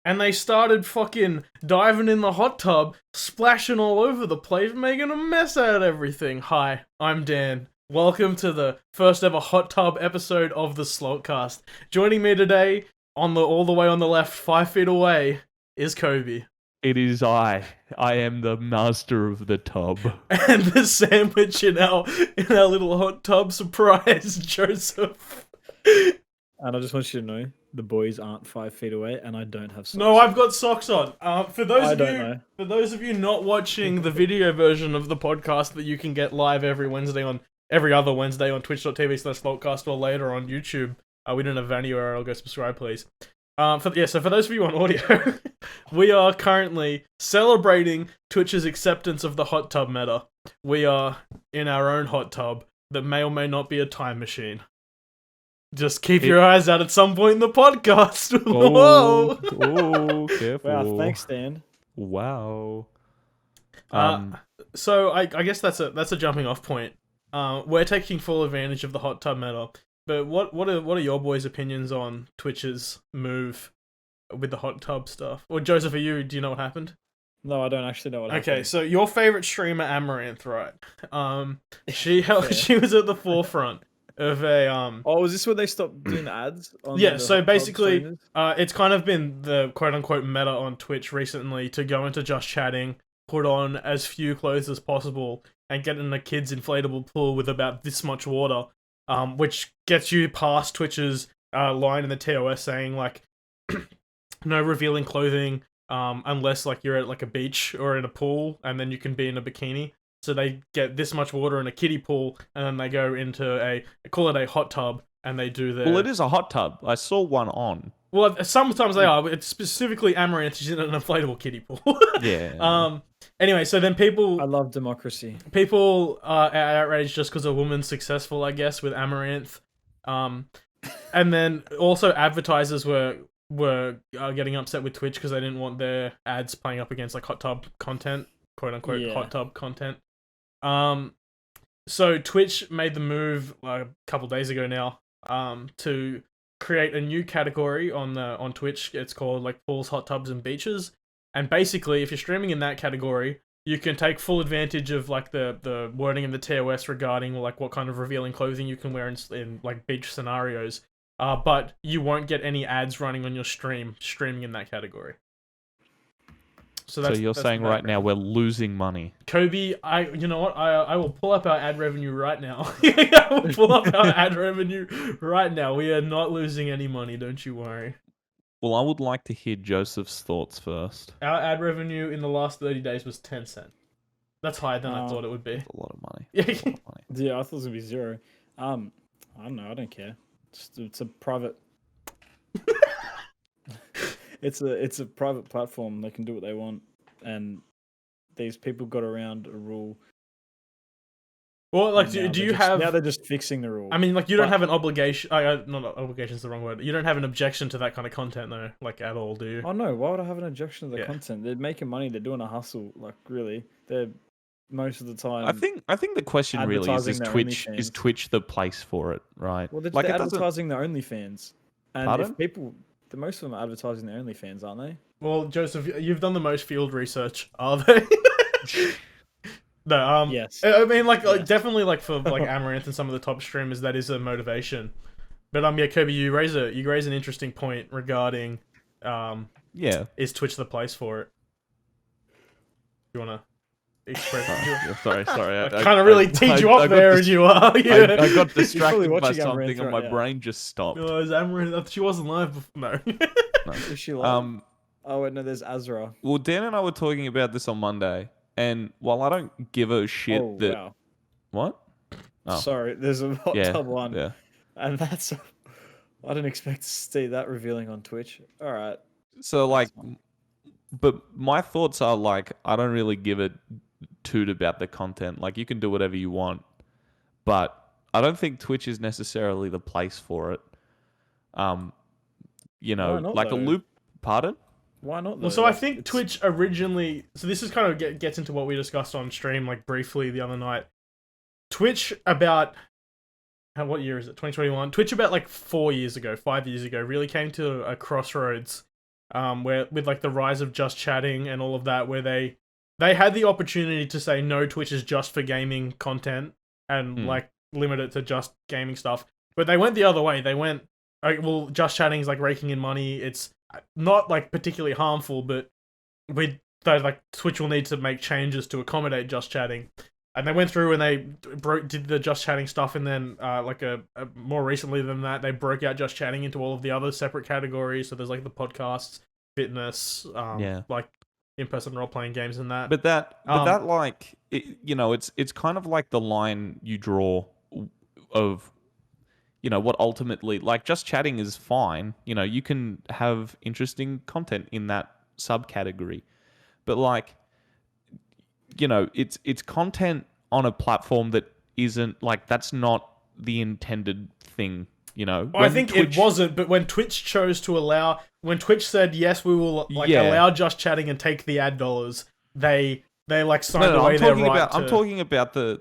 And they started fucking diving in the hot tub, splashing all over the place, making a mess out of everything. Hi, I'm Dan. Welcome to the first ever hot tub episode of the Slalt Cast. Joining me today, all the way on the left, 5 feet away, is Coby. It is I. I am the master of the tub. And the sandwich in our little hot tub surprise, Joseph. And I just want you to know, the boys aren't 5 feet away, and I don't have socks. No, I've got socks on. For those of you not watching the video version of the podcast that you can get live every other Wednesday on twitch.tv/slotcast or later on YouTube. We don't have anywhere. I'll go subscribe, please. So for those of you on audio, we are currently celebrating Twitch's acceptance of the hot tub meta. We are in our own hot tub that may or may not be a time machine. Just keep your eyes out at some point in the podcast. Whoa! Oh, careful. Wow, thanks, Dan. Wow. So I guess that's a jumping off point. We're taking full advantage of the hot tub meta. But what are your boys' opinions on Twitch's move with the hot tub stuff? Or Joseph, do you know what happened? No, I don't actually know what happened. Okay, so your favorite streamer Amaranth, right? She was at the forefront of a Oh, was this where they stopped doing ads? Yeah, so basically, it's kind of been the quote-unquote meta on Twitch recently to go into just chatting, put on as few clothes as possible, and get in a kid's inflatable pool with about this much water, which gets you past Twitch's line in the TOS saying, like, no revealing clothing, unless, like, you're at, like, a beach or in a pool, and then you can be in a bikini. So they get this much water in a kiddie pool, and then they go into call it a hot tub, and they do their... Well, it is a hot tub. I saw one on. Well, sometimes they are, but it's specifically Amaranth. She's in an inflatable kiddie pool. Yeah. Anyway, so then I love democracy. People are outraged just because a woman's successful, I guess, with Amaranth. And then also advertisers were getting upset with Twitch because they didn't want their ads playing up against, like, hot tub content, quote unquote hot tub content. So Twitch made the move a couple days ago now, to create a new category on Twitch. It's called, like, pools, hot tubs, and beaches. And basically, if you're streaming in that category, you can take full advantage of, like, the wording in the TOS regarding, like, what kind of revealing clothing you can wear in like beach scenarios. But you won't get any ads running on your streaming in that category. So you're saying right now we're losing money. Coby, you know what? I will pull up our ad revenue right now. I will pull up our ad revenue right now. We are not losing any money, don't you worry. Well, I would like to hear Joseph's thoughts first. Our ad revenue in the last 30 days was 10 cents. That's higher than I thought it would be. That's a lot of money. Yeah, I thought it was going to be 0. I don't know. I don't care. It's a private... It's a private platform. They can do what they want, and these people got around a rule. Well, like, do you have... Now they're just fixing the rule. I mean, like, you don't have an obligation... not obligation is the wrong word. You don't have an objection to that kind of content, though, like, at all, do you? Oh, no. Why would I have an objection to the content? They're making money. They're doing a hustle. Like, really. They're, most of the time... I think the question really is Twitch the place for it, right? Well, they're advertising their OnlyFans. And Pardon? If people... Most of them are advertising their OnlyFans, aren't they? Well, Joseph, you've done the most field research, are they? No, yes. I mean, like, definitely, like, for, like, Amaranth and some of the top streamers, that is a motivation. But, yeah, Coby, you raise an interesting point regarding, is Twitch the place for it? You wanna express it? Sorry. I kind of really teed you up there as you are. Yeah. I got distracted by watching something Amaranth and right my now. brain just stopped. No, is Amaranth... She wasn't live before. No. No. Is she live? Oh, wait, no, there's Azra. Well, Dan and I were talking about this on Monday, and while I don't give a shit Wow. What? Oh. Sorry, there's a hot tub one. Yeah. And that's... I didn't expect to see that revealing on Twitch. All right. So, like... But my thoughts are, like, I don't really give a toot about the content. Like, you can do whatever you want, but I don't think Twitch is necessarily the place for it. You know, Why not, like though? a loop... Pardon? Why not? Though? Well, so I think Twitch originally... So this is kind of gets into what we discussed on stream, like, briefly the other night. Twitch, about what year is it? 2021. Twitch about like 5 years ago, really came to a crossroads, where with like the rise of just chatting and all of that, where they had the opportunity to say no, Twitch is just for gaming content and like limit it to just gaming stuff, but they went the other way. They went, well, just chatting is like raking in money. It's not like particularly harmful, but like Twitch will need to make changes to accommodate just chatting. And they went through and they did the just chatting stuff, and then like a more recently than that, they broke out just chatting into all of the other separate categories. So there's like the podcasts, fitness, like in-person role-playing games and that. But that like it's kind of like the line you draw of what ultimately, like, just chatting is fine. You can have interesting content in that subcategory, but like, it's content on a platform that isn't like, that's not the intended thing. I think Twitch... it wasn't, but when Twitch chose to allow, when Twitch said yes, we will allow just chatting and take the ad dollars, they like signed away their right. I'm talking about the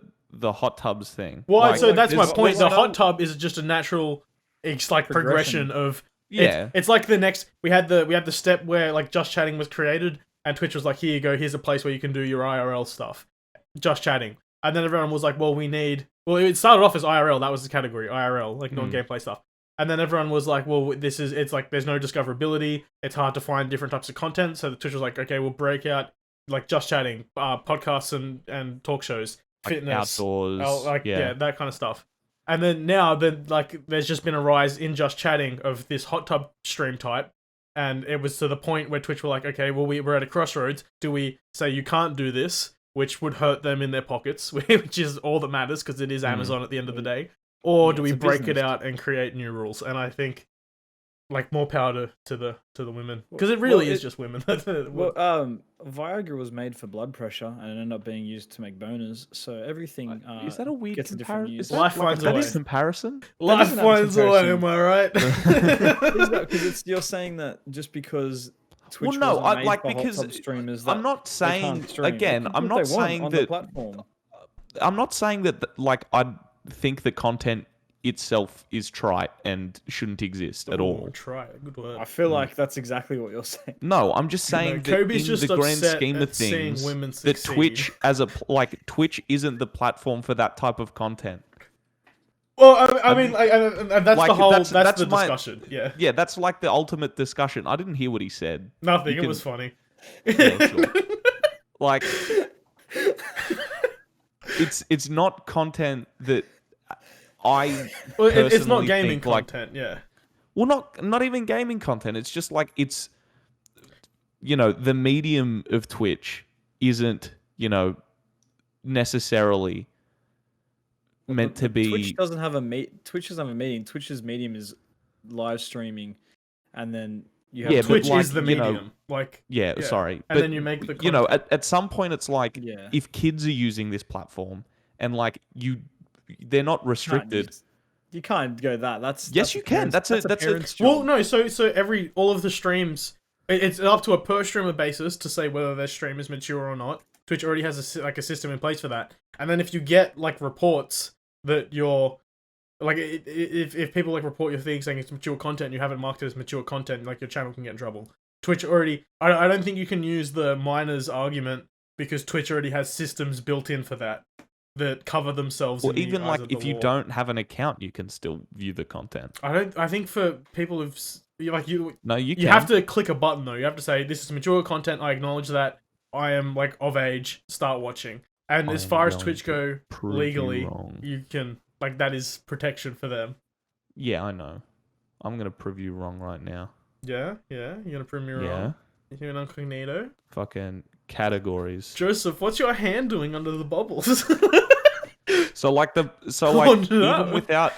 hot tubs thing. Well, so that's my point. The hot tub is just a natural, it's like progression of It's like the next we had the step where like just chatting was created, and Twitch was like, here you go, here's a place where you can do your IRL stuff, just chatting. And then everyone was like, well, it started off as IRL, that was the category, IRL, like non-gameplay stuff. And then everyone was like, well, it's like, there's no discoverability, it's hard to find different types of content. So Twitch was like, okay, we'll break out like just chatting, podcasts and talk shows, fitness, outdoors, that kind of stuff. And then now, there's just been a rise in just chatting of this hot tub stream type. And it was to the point where Twitch were like, okay, well, we're at a crossroads. Do we say you can't do this, which would hurt them in their pockets, which is all that matters because it is Amazon at the end of the day? Or do we break it out and create new rules? And I think, like, more power to the women, because it really is just women. Viagra was made for blood pressure and it ended up being used to make boners. So everything is that a weird comparison? Life finds a way. Comparison. Life finds a way. Am I right? Because you're saying that just because Twitch wasn't made for hot tub streamers, I'm not saying again. I'm not saying that. I'm not saying that like I think the content itself is trite and shouldn't exist at all. Trite, good word. I feel like that's exactly what you're saying. No, I'm just saying that Coby's in just the grand scheme of things, that Twitch Twitch isn't the platform for that type of content. Well, I mean, that's like, the whole. That's the discussion. Yeah. Yeah, that's like the ultimate discussion. I didn't hear what he said. Nothing. It was funny. Yeah, sure. Like, it's not content that it's not gaming content, yeah. Well, not even gaming content. It's just like, it's, the medium of Twitch isn't, necessarily meant to be. Twitch doesn't have a medium. Twitch's medium is live streaming, and then you have Twitch is the medium. Sorry, and then you make the content. At some point it's like, if kids are using this platform and like they're not restricted. You can't go that. That's you can. That's a parent's job. Well, no. So all of the streams, it's up to a per streamer basis to say whether their stream is mature or not. Twitch already has a system in place for that. And then if you get like reports that you're like, if people like report your thing saying it's mature content, you haven't marked it as mature content, like your channel can get in trouble. Twitch already. I don't think you can use the minors argument because Twitch already has systems built in for that cover themselves. Or even like if you don't have an account, you can still view the content. I think for people who've you can. have to click a button though. You have to say this is mature content. I acknowledge that I am like of age. Start watching. And as far as Twitch go legally, you can like that is protection for them. Yeah, I know. I'm gonna prove you wrong right now. Yeah. You're gonna prove me wrong. You're an incognito. Fucking categories. Joseph, what's your hand doing under the bubbles?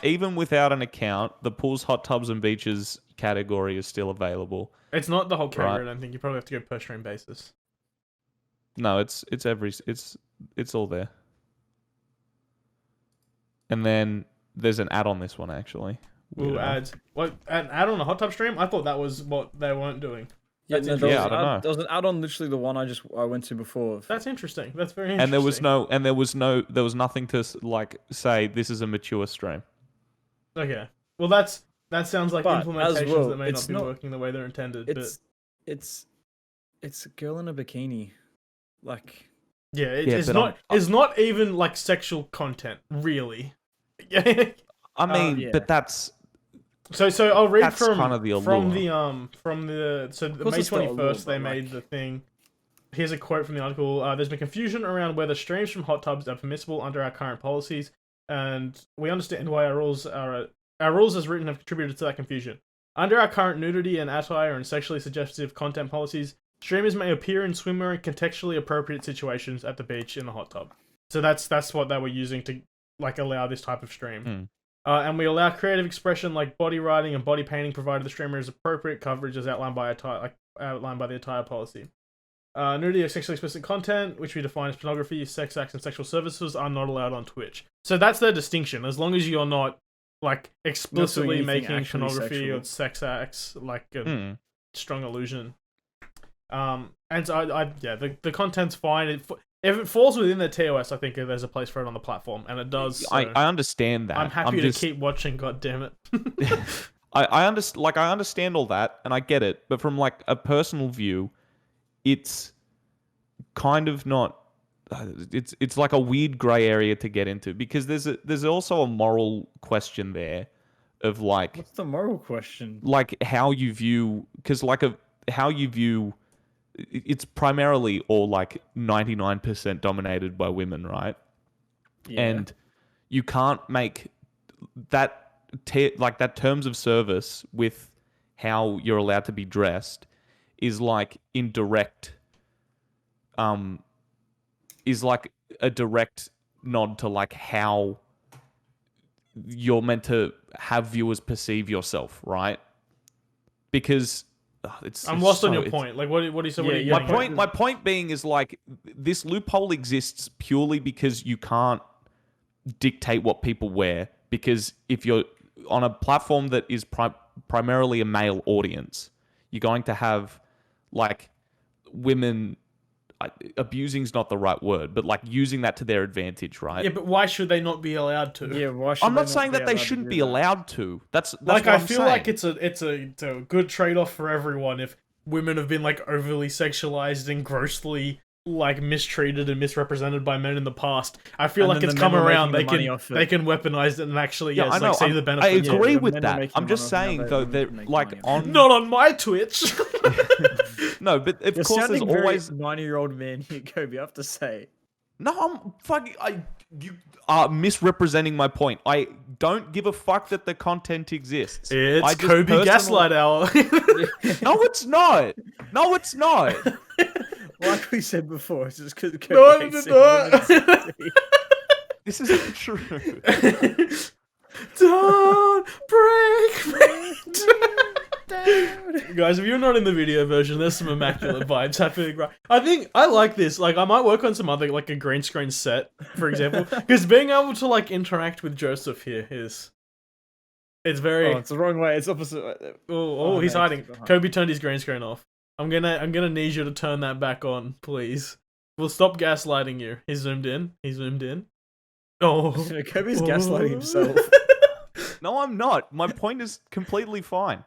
Even without an account, the pools, hot tubs, and beaches category is still available. It's not the whole category. Right? I don't think you probably have to go per stream basis. No, it's all there. And then there's an ad on this one actually. Ooh, ads. What, an ad on a hot tub stream? I thought that was what they weren't doing. I don't know. There was an ad on literally the one I went to before. That's interesting. That's very interesting. And there was nothing to like say this is a mature stream. Okay. Well, that sounds like But, implementations as well, that may it's not be not- working the way they're intended. It's a girl in a bikini, like. Yeah, Yeah, it's but not. It's not even like sexual content, really. I mean, yeah. but that's So I'll read That's kind of the from allure. the course May it's not allure, 21st they but, made like- the thing. Here's a quote from the article. There's been confusion around whether streams from hot tubs are permissible under our current policies, and we understand why our rules as written have contributed to that confusion. Under our current nudity and attire and sexually suggestive content policies, streamers may appear in swimwear in contextually appropriate situations at the beach in the hot tub. So that's what they were using to like allow this type of stream. And we allow creative expression like body writing and body painting, provided the streamer is appropriate coverage as outlined by the attire policy. Nudity or sexually explicit content, which we define as pornography, sex acts, and sexual services, are not allowed on Twitch. So that's their distinction. As long as you're not like explicitly making pornography sexual. or sex acts, like a strong illusion. And so the content's fine. If it falls within their TOS, I think there's a place for it on the platform, and it does. So I understand that. I'm happy to keep watching. God damn it! I understand all that, and I get it. But from like a personal view, it's kind of not. It's like a weird gray area to get into because there's also a moral question there, of like What's the moral question? like how you view how you view. It's primarily or like 99% dominated by women, right? Yeah. And you can't make that that terms of service with how you're allowed to be dressed is like indirect is like a direct nod to like how you're meant to have viewers perceive yourself, right? Because I'm lost on your point. Like, what do you say? What are you getting at? My point being is like this loophole exists purely because you can't dictate what people wear. Because if you're on a platform that is primarily a male audience, you're going to have like women. Abusing's not the right word, but like using that to their advantage, right? Yeah, but why should they not be allowed to? Yeah, why should I'm not they saying be that they allowed to shouldn't do be that? allowed to. That's Like, what I I'm feel saying. like it's a good trade-off for everyone if women have been like overly sexualized and grossly like mistreated and misrepresented by men in the past. I feel And like then it's the come men were around. making They the money can off it. they can weaponize it and actually Yeah, I know. see the I benefits. agree the with men are that. making I'm just money, saying now though they that make like money off on Not on my Twitch. no, but of You're course there's sounding very always 90-year-old man here, Coby. I have to say. no. I'm fucking. You are misrepresenting my point. I don't give a fuck that the content exists. It's I just Coby Gaslight Hour. No, it's not. No, it's not. Like we said before, it's just because No, Coby hates no. women's tea. This isn't true. Don't break me down. Guys, if you're not in the video version, there's some immaculate vibes happening. Right, I think I like this. Like, I might work on some other, like a green screen set, for example, because being able to like interact with Joseph here it's very. Oh, it's the wrong way. It's opposite. Oh, he's no, hiding. it's behind. Kobe turned his green screen off. I'm gonna need you to turn that back on, please. We'll stop gaslighting you. He zoomed in. Oh, Kobe's gaslighting himself. No, I'm not. My point is completely fine.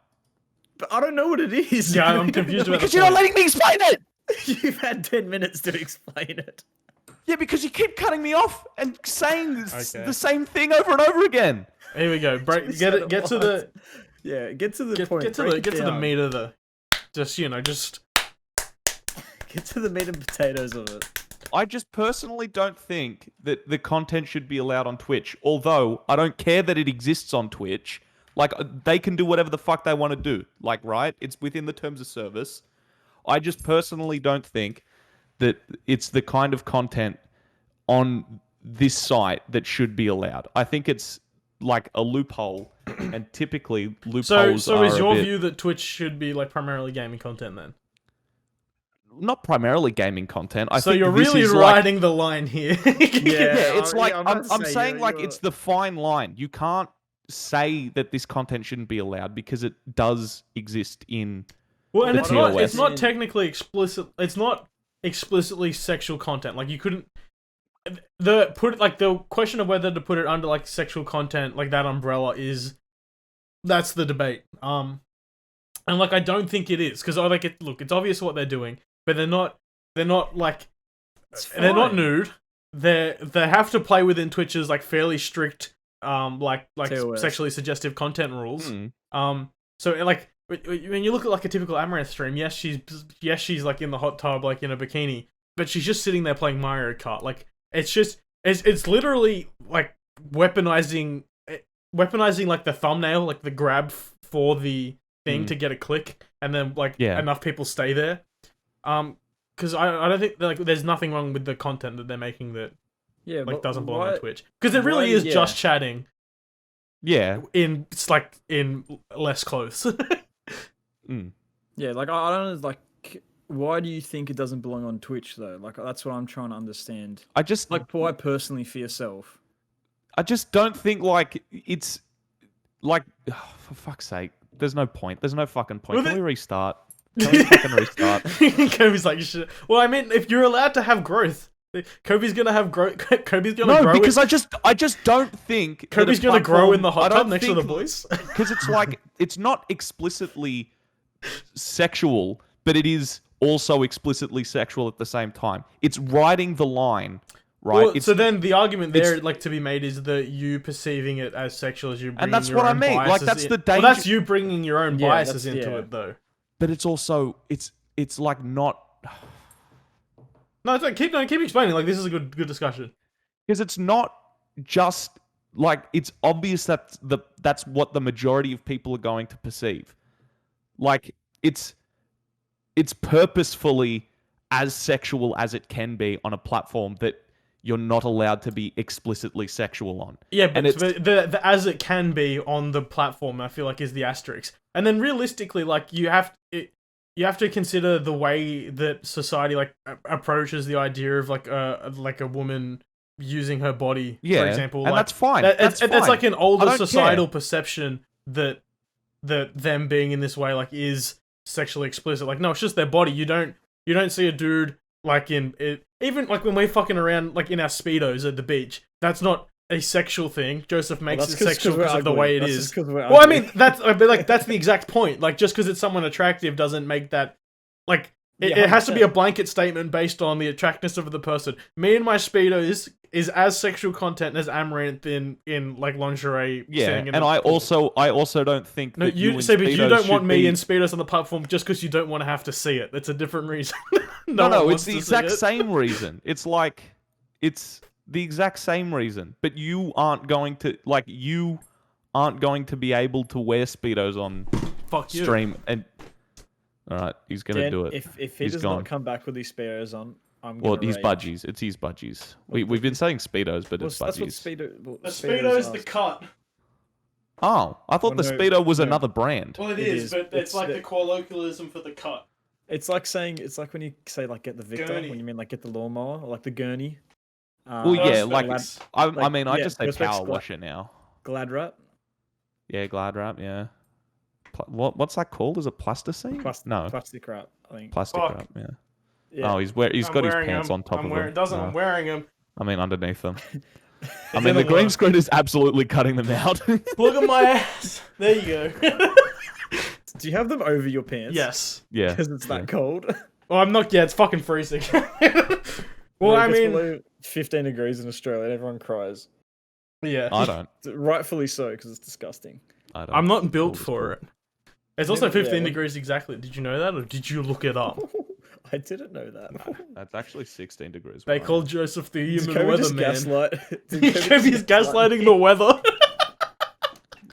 But I don't know what it is. Yeah, I'm confused about Because the you're not point. letting me explain it. You've had 10 minutes to explain it. Yeah, because you keep cutting me off and saying Okay. the same thing over and over again. Here we go. Break. We Get said it. Get to the. Yeah, get to the point. Get to break the. it Get to the down. meat of the. Just just. Get to the meat and potatoes of it. I just personally don't think that the content should be allowed on Twitch. Although I don't care that it exists on Twitch. Like, they can do whatever the fuck they want to do. Like, right? It's within the terms of service. I just personally don't think that it's the kind of content on this site that should be allowed. I think it's like a loophole, and typically loopholes So are is a your bit- view that Twitch should be like primarily gaming content then? not primarily gaming content. I So think you're this really is like- riding the line here. Yeah, Yeah, it's like yeah, I'm about to I'm say, saying like you're- it's the fine line. You can't say that this content shouldn't be allowed because it does exist in. Well, and The it's not. TOS. It's not technically explicit. It's not explicitly sexual content. Like you couldn't. the question of whether to put it under like sexual content, like that umbrella that's the debate. And like I don't think it is, because like it's obvious what they're doing, but they're not like they're not nude. They have to play within Twitch's like fairly strict like sexually suggestive content rules. So like when you look at like a typical Amaranth stream, yes she's like in the hot tub like in a bikini, but she's just sitting there playing Mario Kart. Like it's literally like weaponizing like the thumbnail, like the grab for the thing to get a click, and then like enough people stay there. Because I don't think like there's nothing wrong with the content that they're making that like doesn't belong on Twitch, because it really is just chatting. Yeah, it's like in less clothes. Yeah, like I don't know, like why do you think it doesn't belong on Twitch though? Like that's what I'm trying to understand. I just like why personally for yourself. I just don't think like it's like for fuck's sake. There's no point. There's no fucking point. Can we restart? Can we fucking restart? Kobe's like, shit. Well, I mean, if you're allowed to have growth, Kobe's gonna have growth. Kobe's gonna grow. No, because I just don't think Kobe's gonna grow in the hot tub next to the boys. Because it's like it's not explicitly sexual, but it is also explicitly sexual at the same time. It's riding the line, right? Well, so then the argument there, like to be made, is that you perceiving it as sexual as you bringing and that's your what I own mean. Like biases that's in. the danger. Well, that's you bringing your own biases into it, though. But it's also it's like not. No, it's like keep explaining. Like this is a good discussion. Because it's not just like it's obvious that that's what the majority of people are going to perceive. Like it's purposefully as sexual as it can be on a platform that you're not allowed to be explicitly sexual on. Yeah, but the as it can be on the platform, I feel like is the asterisk. And then realistically, like you have to consider the way that society like approaches the idea of like a woman using her body, for example. And like, that's fine. That's like an older societal care. perception that them being in this way like is sexually explicit. Like no, it's just their body. You don't see a dude like in it. Even like when we're fucking around like in our speedos at the beach. That's not a sexual thing. Joseph makes it sexual because of the way it is. Well, I mean, that's the exact point. Like, just because it's someone attractive doesn't make that like it has to be a blanket statement based on the attractiveness of the person. Me and my speedos is as sexual content as Amaranth in like lingerie. Yeah, and I also don't think that you don't want me in speedos on the platform just because you don't want to have to see it. It's a different reason. no, it's the exact same reason. It's like it's the exact same reason, but you aren't going to be able to wear speedos on stream. And all right, he's gonna do it. If he does not come back with these speedos on, his budgies. It's his budgies. We've been saying speedos, but it's budgies. That's what the speedo's the cut. Oh, I thought the speedo was another brand. Well, it is, but it's like the colloquialism for the cut. It's like when you say like get the Victor, gurney. when you mean like get the lawnmower or like the gurney. Well, yeah, I just say power washer now. Glad wrap. Yeah, glad wrap. Yeah. What's that called? Is it plasticine? No, plastic wrap. I think plastic wrap. Yeah. Oh, he's got his pants on top of him. I'm wearing them. I mean, underneath them. I mean, the green screen is absolutely cutting them out. Look at my ass. There you go. Do you have them over your pants? Yes. Yeah. Because it's that cold. Well, I'm not. Yeah, it's fucking freezing. Well, I mean, below 15 degrees in Australia, and everyone cries. Yeah. I don't. Rightfully so, because it's disgusting. I'm not built for it. It's also 15 degrees exactly. Did you know that, or did you look it up? I didn't know that. No, that's actually 16 degrees. They called Joseph the human weatherman. Kobe's gaslighting the weather.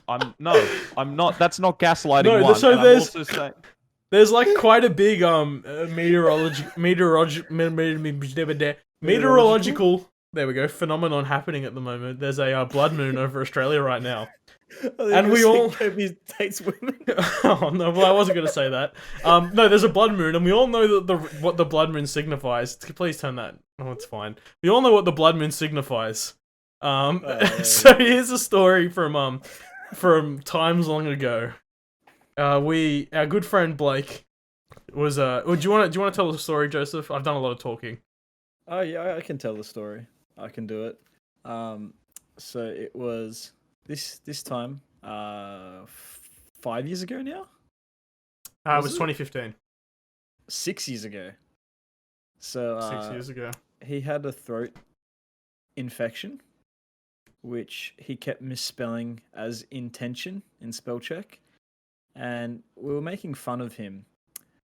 I'm not. That's not gaslighting. No, so I'm also saying... There's like quite a big meteorological there we go phenomenon happening at the moment. There's a blood moon over Australia right now. And we all Kobe dates women. Oh no, well I wasn't gonna say that. No, there's a blood moon, and we all know that what the blood moon signifies. Please turn that. Oh, it's fine. We all know what the blood moon signifies. So here's a story from times long ago. Our good friend Blake was do you want to tell the story, Joseph? I've done a lot of talking. Oh yeah, I can tell the story. I can do it. So it was this time 5 years ago now. It was 2015. 6 years ago. So 6 years ago. He had a throat infection, which he kept misspelling as intention in spell check, and we were making fun of him,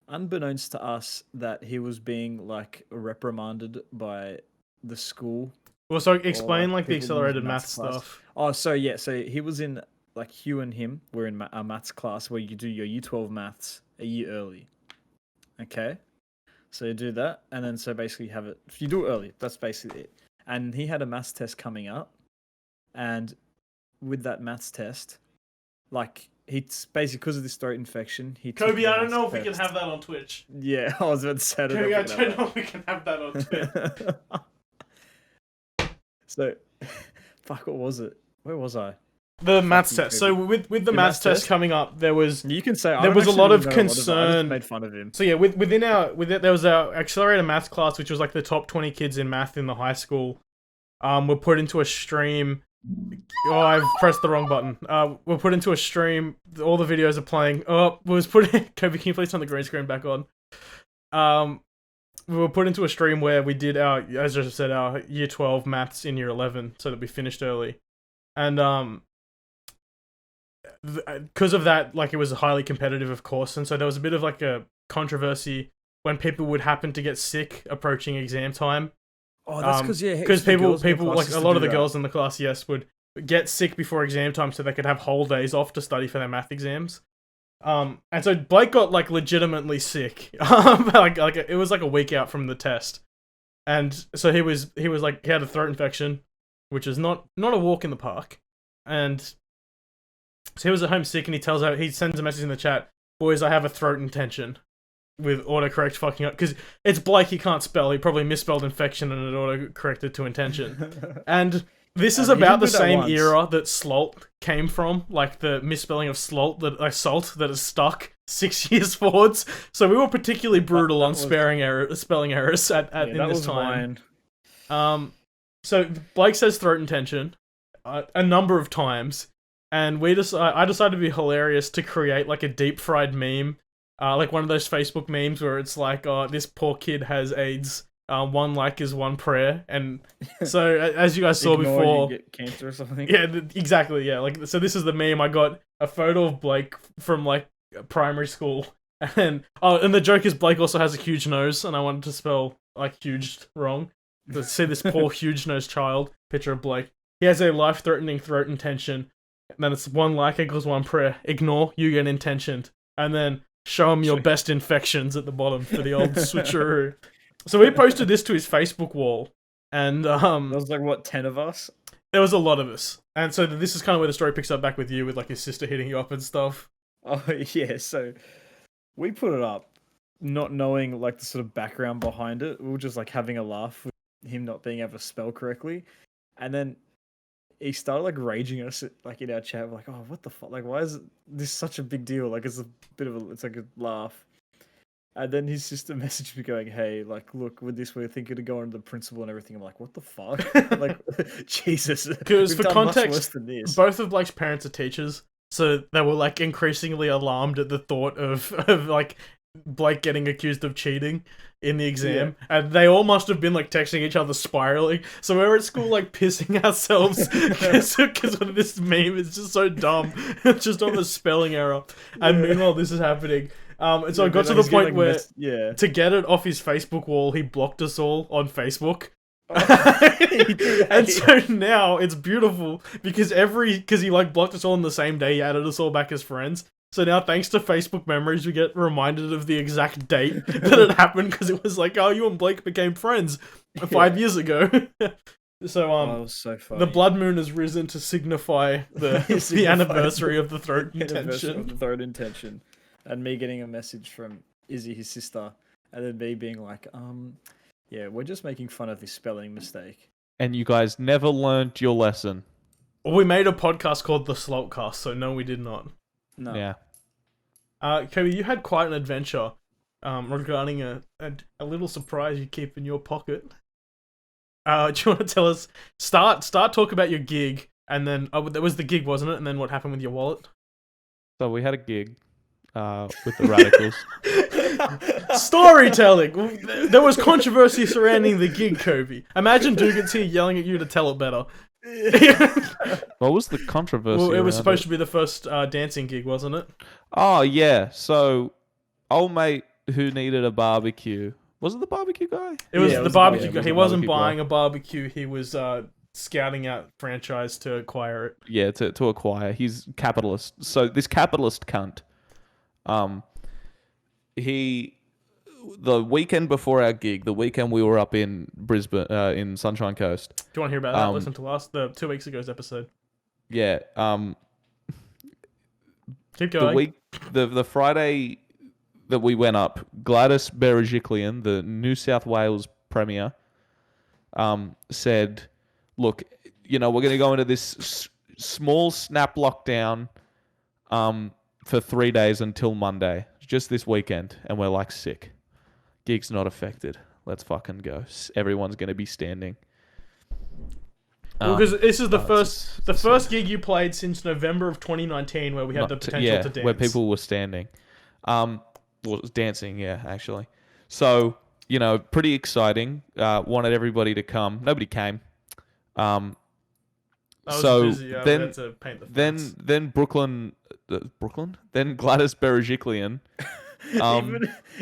unbeknownst to us that he was being like reprimanded by the school. Well, so explain like the people in accelerated maths math class. stuff. Oh, so he was in like Hugh and him were in a maths class where you do your Year 12 maths a year early. Okay, so you do that, and then so basically have it. If you do it early, that's basically it. And he had a maths test coming up, and with that maths test, like he's basically because of this throat infection. Coby, I don't know if we can have that on Twitch. Yeah, I was about to say. Coby, I don't know if we can have that on Twitch. So, fuck, what was it? Where was I? The maths test. So with the maths test coming up, there was you can say there was a lot of concern. I just made fun of him. So yeah, there was our accelerated maths class, which was like the top 20 kids in math in the high school. Were put into a stream. Oh, I've pressed the wrong button. We're put into a stream. All the videos are playing. Oh, was put. Coby, can you please turn the green screen back on? We were put into a stream where we did our, as I just said, our year 12 maths in year 11, so that we finished early, and because of that, like it was highly competitive, of course, and so there was a bit of like a controversy when people would happen to get sick approaching exam time. Oh, that's because people like a lot of the girls in the class, yes, would get sick before exam time so they could have whole days off to study for their math exams. And so Blake got like legitimately sick. like it was like a week out from the test, and so he was like he had a throat infection, which is not a walk in the park, and so he was at home sick, and he sends a message in the chat, boys, I have a throat intention, with autocorrect fucking up, because it's Blake, he can't spell, he probably misspelled infection and it autocorrected to intention. And this is about the same era that Slalt came from, like the misspelling of salt that is stuck 6 years forwards. So we were particularly brutal on spelling errors in this time. So Blake says throat intention a number of times, and I decided to be hilarious to create like a deep fried meme, like one of those Facebook memes where it's like, this poor kid has AIDS. One like is one prayer, and so as you guys saw before, you get cancer or something. Yeah, exactly. Yeah, like so. This is the meme. I got a photo of Blake from like primary school, and the joke is Blake also has a huge nose, and I wanted to spell like huge wrong. To see this poor huge nose child. Picture of Blake. He has a life-threatening throat intention. And then it's one like equals one prayer. Ignore, you get intentioned, and then show him your best infections at the bottom for the old switcheroo. So we posted this to his Facebook wall, and there was like what, 10 of us? There was a lot of us, and so this is kind of where the story picks up back with you, with like his sister hitting you up and stuff. Oh yeah, so we put it up, not knowing like the sort of background behind it. We were just like having a laugh with him not being able to spell correctly, and then he started like raging us like in our chat. We're like, oh, what the fuck? Like, why is this such a big deal? Like, it's like a laugh. And then his sister messaged me going, hey, like, look, with this, we're thinking of going to the principal and everything. I'm like, what the fuck? Like, Jesus. Because for context, both of Blake's parents are teachers, so they were like increasingly alarmed at the thought of like Blake getting accused of cheating in the exam, and they all must have been like texting each other spiraling. So we were at school like pissing ourselves because of this meme. It's just so dumb. It's just on the spelling error, and meanwhile this is happening. And so I got to the point where to get it off his Facebook wall, he blocked us all on Facebook. And so now it's beautiful because he like blocked us all on the same day. He added us all back as friends. So now, thanks to Facebook memories, we get reminded of the exact date that it happened, because it was like, oh, you and Blake became friends 5 years ago. So that was so funny. The blood moon has risen to signify the anniversary of the throat intention. And me getting a message from Izzy, his sister, and then me being like, yeah, we're just making fun of this spelling mistake. And you guys never learned your lesson. Well, we made a podcast called the Slalt Cast, so no, we did not. No. Yeah. Coby, you had quite an adventure regarding a little surprise you keep in your pocket. Do you want to tell us? Start talk about your gig, and then that was the gig, wasn't it? And then what happened with your wallet? So we had a gig with the Radicals. Storytelling. There was controversy surrounding the gig, Coby. Imagine Dugan's here yelling at you to tell it better. What was the controversy? Well, it was supposed to be the first dancing gig, wasn't it? Oh yeah. So, old mate who needed a barbecue. Was it the barbecue guy? It was the barbecue guy. It was He the wasn't barbecue buying guy. a barbecue. He was scouting out franchise to acquire it. Yeah, to acquire. He's capitalist. So this capitalist cunt, the weekend before our gig, the weekend we were up in Brisbane, in Sunshine Coast. Do you want to hear about that? Listen to the 2 weeks ago's episode. Yeah. Keep going. The Friday that we went up, Gladys Berejiklian, the New South Wales Premier, said, look, we're going to go into this small snap lockdown for 3 days until Monday, just this weekend. And we're like, sick. Gig's not affected. Let's fucking go. Everyone's going to be standing. Well, because this is the first gig you played since November of 2019 where we had the potential to dance. Where people were standing. Well, it was dancing, yeah, actually. So, pretty exciting. Wanted everybody to come. Nobody came. I was busy. I then, had to paint the fence. then Brooklyn, then Gladys Berejiklian.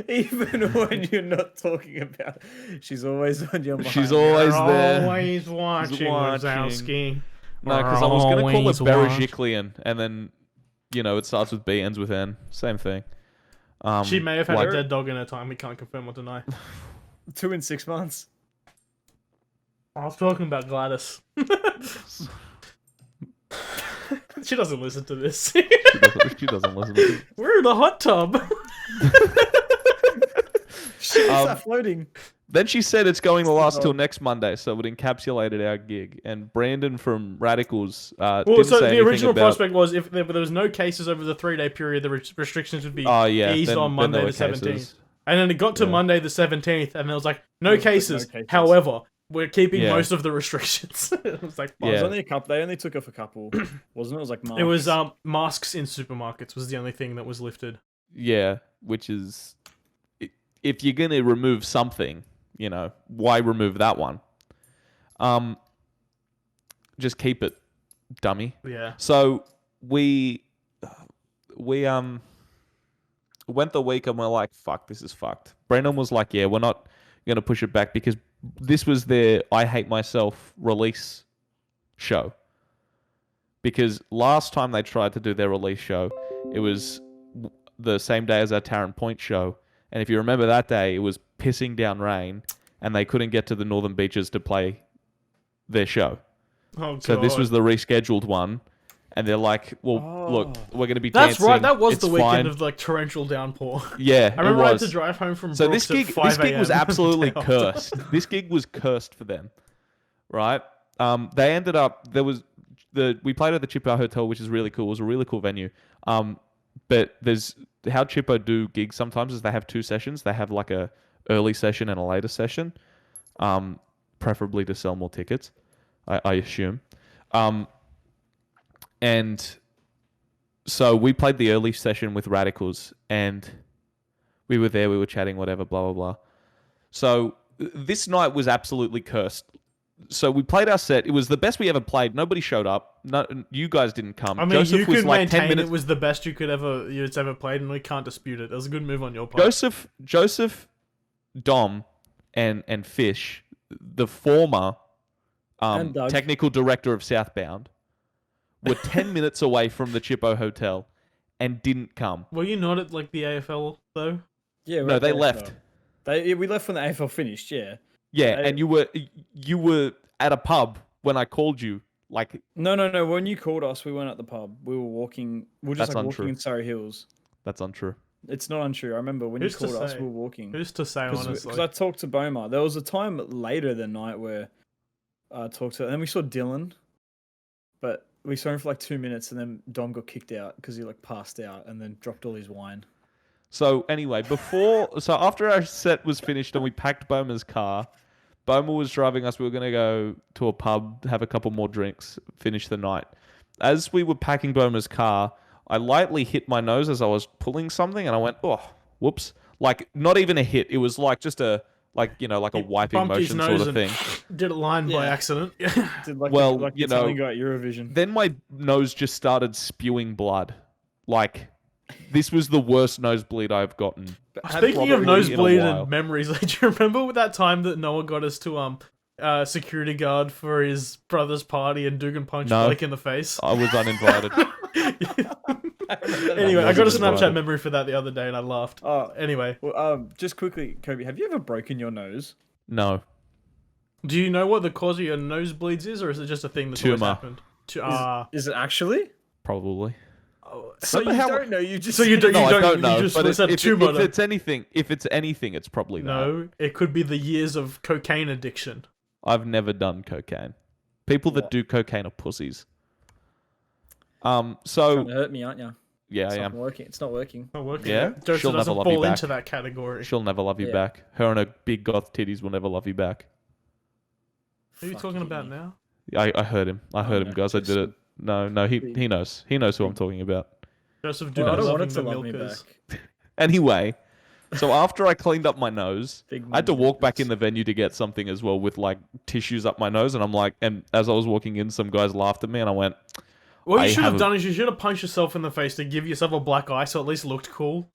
Even when you're not talking about, she's always on your mind. She's always there. Always watching. Wazowski. No, because I was going to call it Berejiklian, and then, it starts with B, ends with N. Same thing. She may have had a dead dog in her time. We can't confirm or deny. 2 in 6 months. I was talking about Gladys. She doesn't listen to this. She doesn't listen to this. We're in a hot tub. She's floating. Then she said it's going to last till next Monday, so it encapsulated our gig. And Brandon from Radicals didn't say the original about... prospect was if there was no cases over the 3-day period, the restrictions would be eased on Monday the 17th. And then it got to Monday the 17th, and there was like, no cases. However, we're keeping most of the restrictions. It was like, it was only a couple. They only took off a couple, wasn't it? It was like masks. It was masks in supermarkets was the only thing that was lifted. Yeah, which is, if you're gonna remove something, why remove that one? Just keep it, dummy. Yeah. So we went the week and we're like, fuck, this is fucked. Brendan was like, yeah, we're not gonna push it back because this was their I Hate Myself release show. Because last time they tried to do their release show, it was the same day as our Tarrant Point show. And if you remember that day, it was pissing down rain and they couldn't get to the Northern Beaches to play their show. Oh, so this was the rescheduled one. And they're like, well, look, we're going to be That's dancing. Right. That was the weekend fine. of like torrential downpour. Yeah, I remember it was. I had to drive home from So Brooks this gig was absolutely cursed. This gig was cursed for them, right? They ended up we played at the Chippo Hotel, which is really cool. It was a really cool venue. But there's how Chippo do gigs sometimes is they have 2 sessions. They have like a early session and a later session, preferably to sell more tickets, I assume. And so we played the early session with Radicals and we were there, we were chatting, whatever, blah, blah, blah. So this night was absolutely cursed. So we played our set. It was the best we ever played. Nobody showed up. No, you guys didn't come. I mean, Joseph you was could like maintain 10 minutes. It was the best you'd ever played, and we can't dispute it. It was a good move on your part. Joseph, Dom, and Fish, the former technical director of Southbound, were 10 minutes away from the Chippo Hotel and didn't come. Were you not at like the AFL though? Yeah, no, they left. We left when the AFL finished. Yeah. Yeah, and you were at a pub when I called you. Like no. When you called us, we weren't at the pub. We were walking. We were just like walking in Surrey Hills. That's untrue. It's not untrue. I remember when you called us, we were walking. Who's to say, honestly? Because I talked to Boma. There was a time later that night where I talked to her, and then we saw Dylan, but we saw him for like 2 minutes, and then Dom got kicked out because he like passed out and then dropped all his wine. So anyway, after our set was finished and we packed Boma's car, Boma was driving us. We were going to go to a pub, have a couple more drinks, finish the night. As we were packing Boma's car, I lightly hit my nose as I was pulling something, and I went, oh, whoops. Like, not even a hit. It was like just a, like a wiping motion sort of thing. Did it line by accident. Did the Italian guy at Eurovision. Then my nose just started spewing blood. Like, this was the worst nosebleed I've gotten. Speaking of nosebleed memories, do you remember that time that Noah got us to security guard for his brother's party and Dugan punched Blake in the face? I was uninvited. Anyway, I got a Snapchat memory for that the other day and I laughed. Anyway. Well, just quickly, Coby, have you ever broken your nose? No. Do you know what the cause of your nosebleeds is, or is it just a thing that's always happened? Is it actually? Probably. So you don't know, you just... So you don't know. If it's anything, it's probably that. No, it could be the years of cocaine addiction. I've never done cocaine. People that do cocaine are pussies. Trying to hurt me, aren't you? Yeah, I am. It's not working. Not working. Yeah? Joseph She'll never doesn't love you fall back. into that category. She'll never love you back. Her and her big goth titties will never love you back. Who are you talking about now? I heard him. I heard him, guys. I did it. No, he knows. He knows who I'm talking about. Joseph, I don't want it to love me back. Anyway, so after I cleaned up my nose, I had to walk back in the venue to get something as well with like tissues up my nose, and I'm like, and as I was walking in, some guys laughed at me, and I went, what you should have done is you should have punched yourself in the face to give yourself a black eye, so at least looked cool.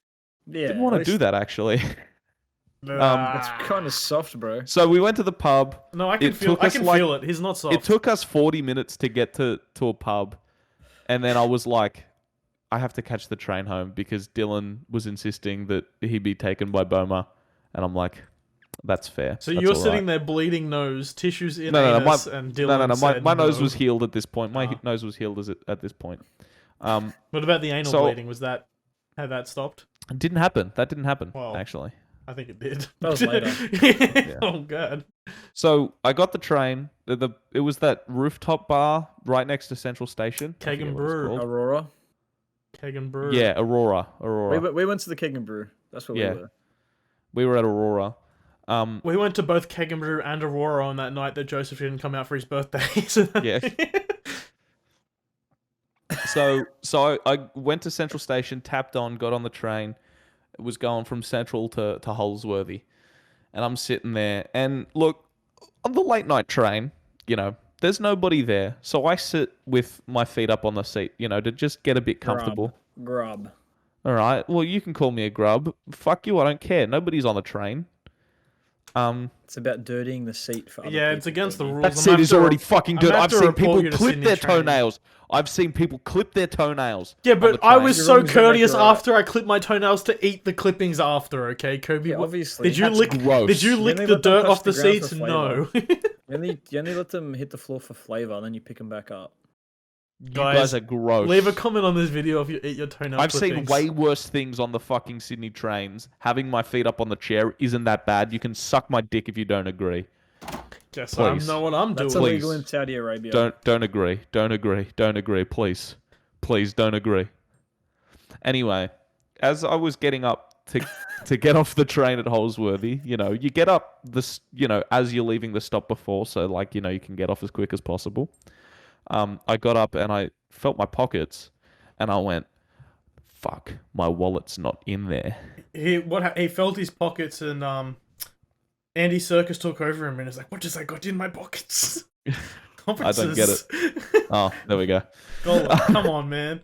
Yeah, didn't want to do that actually. That's kind of soft, bro. So we went to the pub. No, I can feel it. He's not soft. It took us 40 minutes to get to a pub, and then I was like, I have to catch the train home because Dylan was insisting that he be taken by Boma, and I'm like, that's fair. So you're sitting there bleeding nose, tissues in anus, and Dylan said my nose was healed at this point. My nose was healed at this point. What about the anal bleeding? Was that had that stopped? It didn't happen. That didn't happen, actually. I think it did. That was later. Yeah. Oh, God. So I got the train. It was that rooftop bar right next to Central Station. Keg and Brew. Aurora. Keg and Brew. Yeah, Aurora. We went to the Keg and Brew. That's what we were. We were at Aurora. We went to both Keg and Brew and Aurora on that night that Joseph didn't come out for his birthday. Yes. So I went to Central Station, tapped on, got on the train. It was going from Central to Holsworthy. And I'm sitting there. And look, on the late night train, there's nobody there. So I sit with my feet up on the seat, to just get a bit comfortable. Grub. All right. Well, you can call me a grub. Fuck you. I don't care. Nobody's on the train. It's about dirtying the seat for other people. It's against the rules. That seat is already fucking dirty. I've seen people clip their toenails. I've seen people clip their toenails. Yeah, but I was so courteous after I clipped my toenails to eat the clippings after, okay, Coby? Yeah, obviously. Did you lick the dirt off the seats? No. You only let them hit the floor for flavor, and then you pick them back up. You guys are gross. Leave a comment on this video if you eat your toenails. I've seen way worse things on the fucking Sydney trains. Having my feet up on the chair isn't that bad. You can suck my dick if you don't agree. Guess I know what I'm doing. That's illegal in Saudi Arabia. Don't agree. Don't agree. Please don't agree. Anyway, as I was getting up to get off the train at Holsworthy, you get up this, as you're leaving the stop before, so you can get off as quick as possible. I got up and I felt my pockets, and I went, "Fuck, my wallet's not in there." He felt his pockets, and Andy Serkis took over him and was like, "What just I got in my pockets?" I don't get it. Oh, there we go. Come on, man.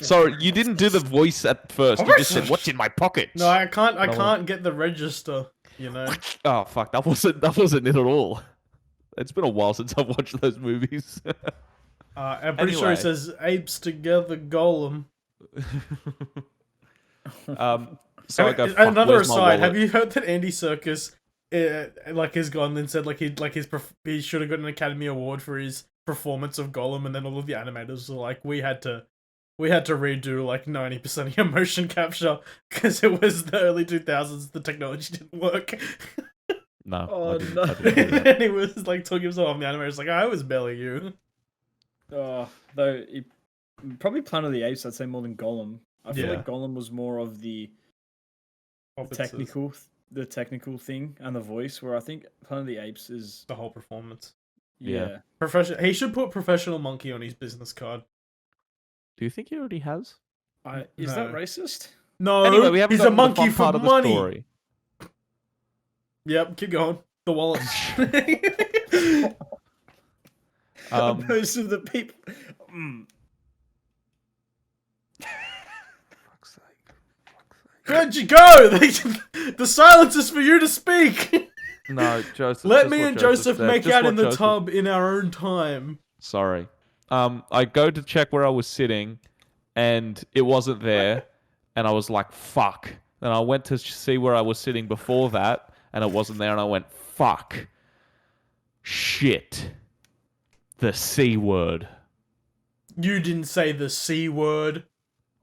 Sorry, you didn't do the voice at first. You just said, "What's in my pockets?" No, I can't get the register. Oh fuck, that wasn't it at all. It's been a while since I've watched those movies. I'm pretty sure it says apes together golem. So I go, another aside, have you heard that Andy Serkis has gone and said he should have got an Academy Award for his performance of Gollum, and then all of the animators were like, we had to redo 90% of your motion capture because it was the early 2000s, the technology didn't work. No. Oh, no. And he was talking himself on the animator. It's I was belly you. Oh, though, probably Planet of the Apes, I'd say more than Gollum. I feel like Gollum was more of the technical the technical thing and the voice, where I think Planet of the Apes is The whole performance. yeah. Professional. He should put professional monkey on his business card. Do you think he already has? Is that racist? No. Anyway, we haven't he's a gotten to the monkey fun for part of the money. story. Yep, keep going. The wallets. Most of the people. Fuck's sake. Where'd you go? The silence is for you to speak. No, Joseph. Let me and Joseph make out in the tub in our own time. Sorry. I go to check where I was sitting, and it wasn't there, and I was like, fuck. Then I went to see where I was sitting before that, and it wasn't there, and I went, fuck. Shit. The C word. You didn't say the C word.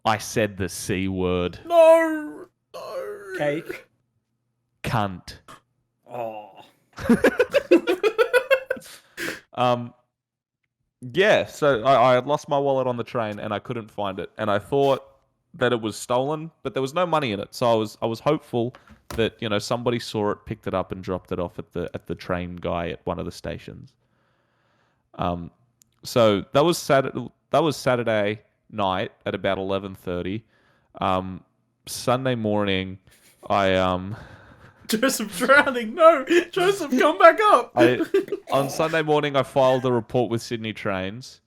I said the C word. No. Cake. Cunt. Oh. Yeah, so I had lost my wallet on the train and I couldn't find it, and I thought that it was stolen, but there was no money in it. So I was hopeful that somebody saw it, picked it up, and dropped it off at the train guy at one of the stations. So that was Saturday night at about 11:30. Sunday morning, Joseph drowning. No, Joseph, come back up. On Sunday morning, I filed a report with Sydney Trains.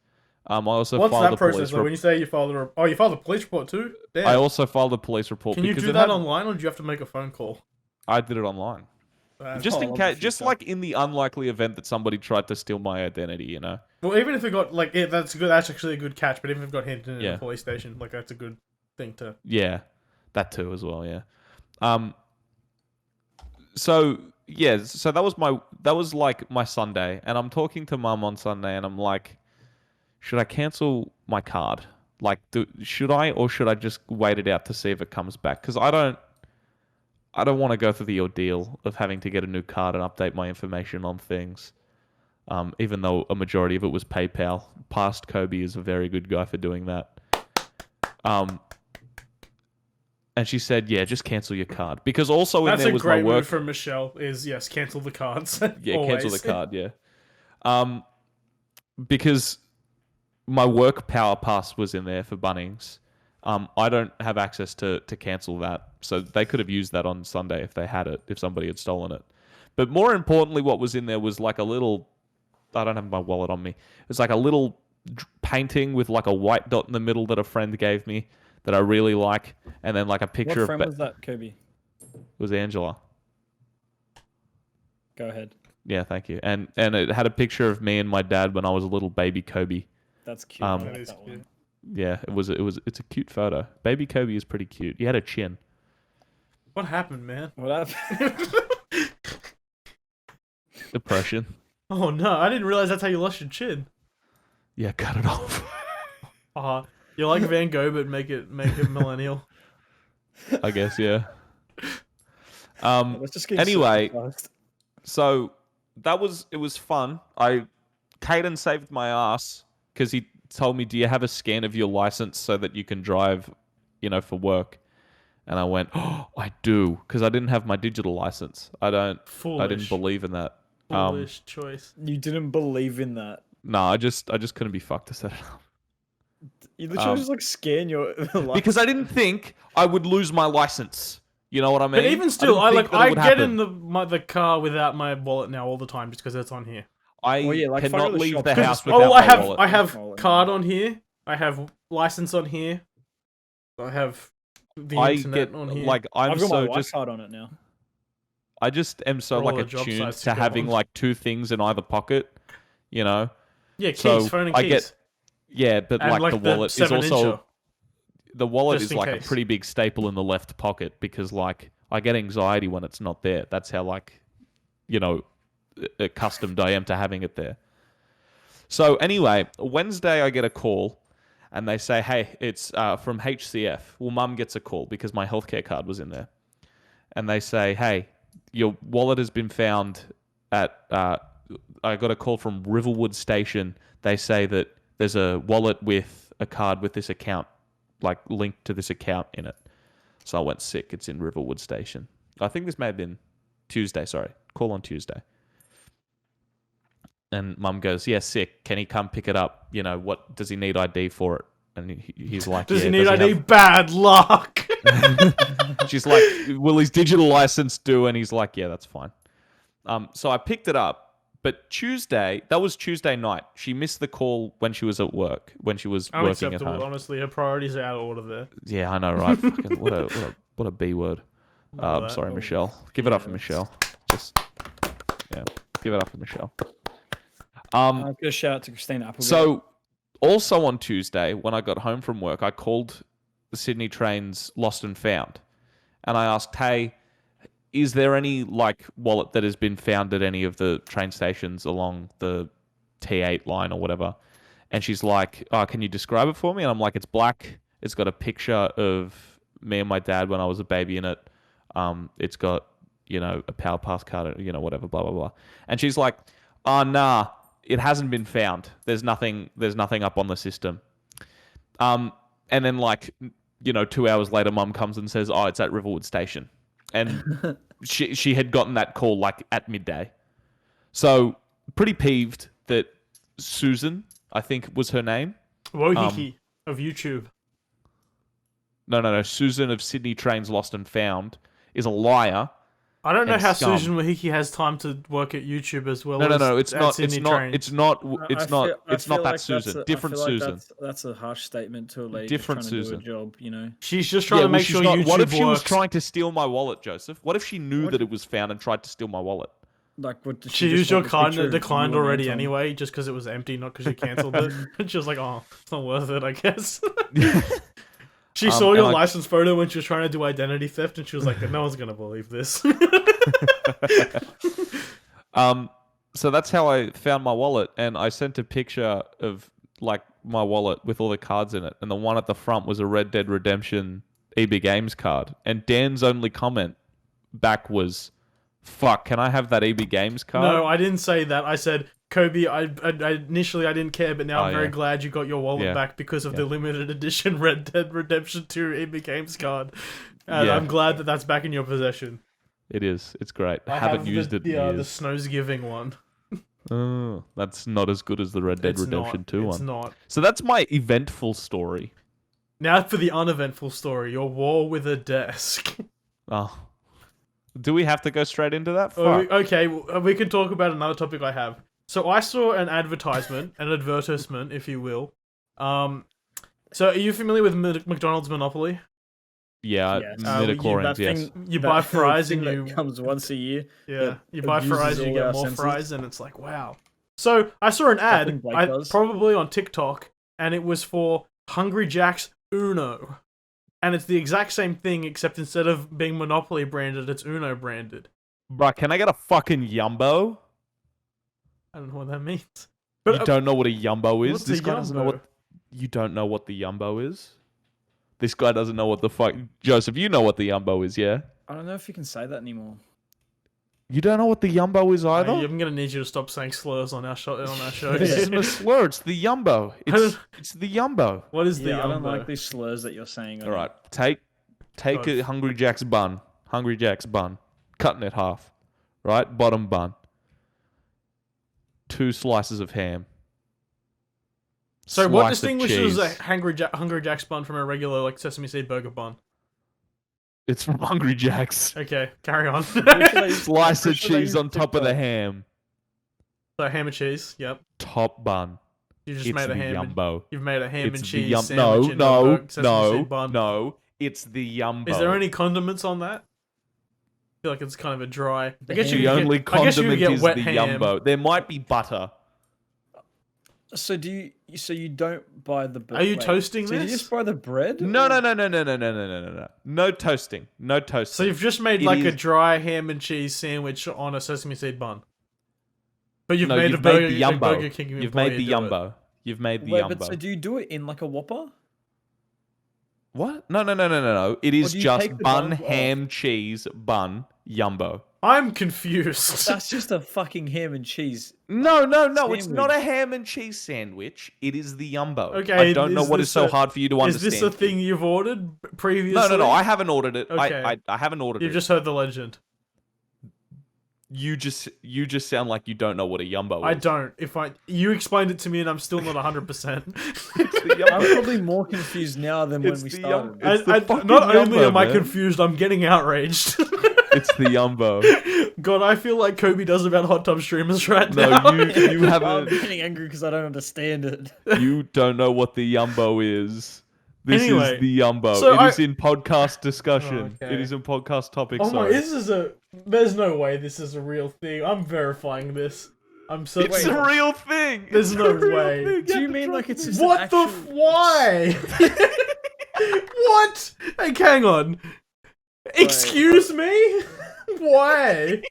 I also What's filed that a process police like when you say you filed you filed a police report too? Damn. I also filed a police report. Can you because do that online, or do you have to make a phone call? I did it online. Just in case, just like in the unlikely event that somebody tried to steal my identity, Well, even if it got that's good. That's actually a good catch. But even if it got hinted in a police station, that's a good thing to. Yeah, that too as well. Yeah. So that was like my Sunday, and I'm talking to Mum on Sunday, and I'm like, should I cancel my card? Like, should I, or should I just wait it out to see if it comes back? Because I don't want to go through the ordeal of having to get a new card and update my information on things. Even though a majority of it was PayPal. Past Coby is a very good guy for doing that. And she said, yeah, just cancel your card. Because also in there was my work... That's a great move from Michelle, is, yes, cancel the cards. Yeah, cancel the card, yeah. Because my work Power Pass was in there for Bunnings. I don't have access to cancel that. So they could have used that on Sunday if they had it, if somebody had stolen it. But more importantly, what was in there was like a little... I don't have my wallet on me. It was like a little painting with like a white dot in the middle that a friend gave me that I really like. And then like a picture What of... friend was that, Coby? It was Angela. Go ahead. Yeah, thank you. And it had a picture of me and my dad when I was a little baby Coby. That's cute. I like that is that cute. one. Yeah, it's a cute photo. Baby Coby is pretty cute. He had a chin. What happened, man? What happened? Depression. Oh no, I didn't realize that's how you lost your chin. Yeah, cut it off. You're like Van Gogh, but make it millennial. I guess, yeah. Let's just get Anyway, circumcised. so it was fun. Caden saved my ass because he told me, do you have a scan of your license so that you can drive, for work? And I went, oh, I do, because I didn't have my digital license. I didn't believe in that. Foolish choice. You didn't believe in that. No, I just couldn't be fucked to set it up. You literally just like scan your license. Because I didn't think I would lose my license. You know what I mean? But even still, I get happen. in the car without my wallet now all the time just because it's on here. I if I go cannot to the leave shop- the house Oh, without my wallet. I have Wallet, card yeah. on here. I have license on here. I have the I internet get on here. like I'm I've got my so white just card on it now. I just am so For all like the job attuned sites to you go having on. like two things in either pocket, Yeah, keys, So phone and I keys. get yeah, but And like the wallet is also 7-incher. the wallet just is in like case. a pretty big staple in the left pocket because like I get anxiety when it's not there. That's how like accustomed I am to having it there. So anyway, Wednesday I get a call and they say, hey, it's from HCF. Well, Mum gets a call because my healthcare card was in there. And they say, hey, your wallet has been found at... I got a call from Riverwood Station. They say that there's a wallet with a card with this account, like linked to this account in it. So I went, sick, it's in Riverwood Station. I think this may have been Tuesday. Sorry, call on Tuesday. And Mum goes, "Yeah, sick. Can he come pick it up? You know, what does he need ID for it?" And he's like, "Does yeah, he need ID? Bad luck." She's like, "Will his digital license do?" And he's like, "Yeah, that's fine." So I picked it up. But Tuesday, that was Tuesday night. She missed the call when she was at work, when she was working at home. Honestly, her priorities are out of order there. Yeah, I know, right? Fucking, what a B word. Sorry, Michelle. Give it up for Michelle. Just, yeah, give it up for Michelle. I'll give a shout out to Christina Applegate. So, also on Tuesday, when I got home from work, I called the Sydney Trains Lost and Found. And I asked, hey, is there any wallet that has been found at any of the train stations along the T8 line or whatever? And she's like, "Oh, can you describe it for me?" And I'm like, "It's black. It's got a picture of me and my dad when I was a baby in it. It's got, a Power Pass card, whatever, blah, blah, blah." And she's like, "Oh, nah, it hasn't been found. There's nothing up on the system." And then 2 hours later, Mum comes and says, "Oh, it's at Riverwood Station." And she had gotten that call at midday. So pretty peeved that Susan, I think was her name. Wohiki of YouTube. No. Susan of Sydney Trains Lost and Found is a liar. I don't know how Susan Wohiki has time to work at YouTube as well. No. It's not that Susan. Different Susan. That's a harsh statement to a lady Different trying Susan. to do a job, She's just trying to make sure YouTube What if she was works. trying to steal my wallet, Joseph? What if she knew that it was found and tried to steal my wallet? She used your card and it declined already anyway, just because it was empty, not because you cancelled it. And she was like, "Oh, it's not worth it, I guess." She saw your license photo when she was trying to do identity theft, and she was like, "No one's gonna believe this." So that's how I found my wallet, and I sent a picture of my wallet with all the cards in it, and the one at the front was a Red Dead Redemption EB Games card. And Dan's only comment back was, "Fuck, can I have that EB Games card?" No, I didn't say that. I said, "Coby, I initially I didn't care, but now I'm very glad you got your wallet back because of the limited edition Red Dead Redemption 2 EB Games card. And I'm glad that that's back in your possession." It is. It's great. I haven't used it in years. The Snow's Giving one. Oh, that's not as good as the Red Dead Redemption 2 one. It's not. So that's my eventful story. Now for the uneventful story, your war with a desk. Oh. Do we have to go straight into that? Okay, we can talk about another topic I have. So I saw an advertisement, if you will. So are you familiar with McDonald's Monopoly? Yeah, midichlorians, yes. You buy fries and that comes once a year. Yeah, you buy fries, you get more fries, and it's like, wow. So I saw an ad, probably on TikTok, and it was for Hungry Jack's Uno. And it's the exact same thing, except instead of being Monopoly branded, it's Uno branded. Bruh, can I get a fucking Yumbo? I don't know what that means. But you don't know what a Yumbo is? This guy doesn't know what... You don't know what the Yumbo is? This guy doesn't know what the fuck... Joseph, you know what the Yumbo is, yeah? I don't know if you can say that anymore. You don't know what the Yumbo is either? I'm going to need you to stop saying slurs on our show. This isn't a slur, it's the Yumbo. It's the Yumbo. What is the Yumbo? I don't like these slurs that you're saying. Alright, take a Hungry Jack's bun. Hungry Jack's bun. Cut in it half. Right? Bottom bun. 2 slices of ham. So what distinguishes a Hungry Jack's bun from a regular sesame seed burger bun? It's from Hungry Jack's. Okay, carry on. Slice of cheese on top of the ham. So ham and cheese, yep. Top bun. You just made a ham. Yumbo. You've made a ham and cheese sandwich No, in a sesame seed bun. No. It's the Yumbo. Is there any condiments on that? I feel like it's kind of a dry. The only condiment is the Yumbo. There might be butter. So you don't buy the bread? Are you toasting this? So you just buy the bread? No. No toasting. No toasting. So you've just made a dry ham and cheese sandwich on a sesame seed bun. But you've made a Burger King. You've made the Yumbo. You've made the Yumbo. But so do you do it in a Whopper? What? No. It is do you just take the bun, buns off? ham, cheese, bun, Yumbo. I'm confused. That's just a fucking ham and cheese. No. It's not Sandwich. a ham and cheese sandwich. It is the Yumbo. Okay, I don't know is what this is so a- hard for you to Is understand. this a thing you've ordered previously? No. I haven't ordered it. Okay. I haven't ordered You've it. just heard the legend. You just sound like you don't know what a Yumbo is. I don't. You explained it to me, and I'm still not 100%. I'm probably more confused now than when It's we the started. It's the fucking Not only Yumbo, am I man. confused, I'm getting outraged. It's the Yumbo. God, I feel like Coby does about hot tub streamers right No, now. you I'm haven't. getting angry because I don't understand it. You don't know what the Yumbo is. This Anyway, is the Yumbo. so It is in podcast discussion. Oh, okay. It is in podcast topics. Oh my! sorry. There's no way this is a real thing. I'm verifying this. I'm so. It's a real thing. There's It's no a real way. thing. Do you Get the mean like truck it's in. just What an the? actual... Why? What? Hey, hang on. Excuse me? Why?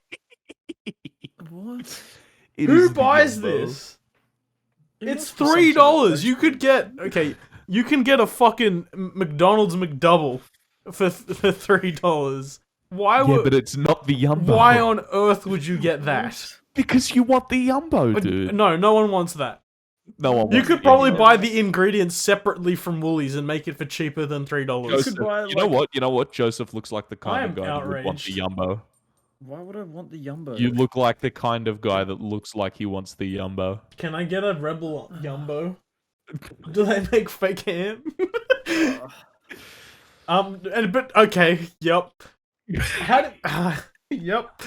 What? It Who is the buys Yumbo. this? It It's must be some sort of $3. You could get You can get a fucking McDonald's McDouble for $3. Why Yeah, would? but it's not the Yumbo. Why on earth would you get that? Because you want the Yumbo, dude. No one wants that. No one. You wants could the probably Yumbo. buy the ingredients separately from Woolies and make it for cheaper than $3. Joseph, could buy, you know like- what? You know what? Joseph looks like the I kind am of guy that would want the Yumbo. Why would I want the Yumbo? You look like the kind of guy that looks like he wants the Yumbo. Can I get a Rebel Yumbo? Do they make fake ham? But okay, yep. How did? Yep.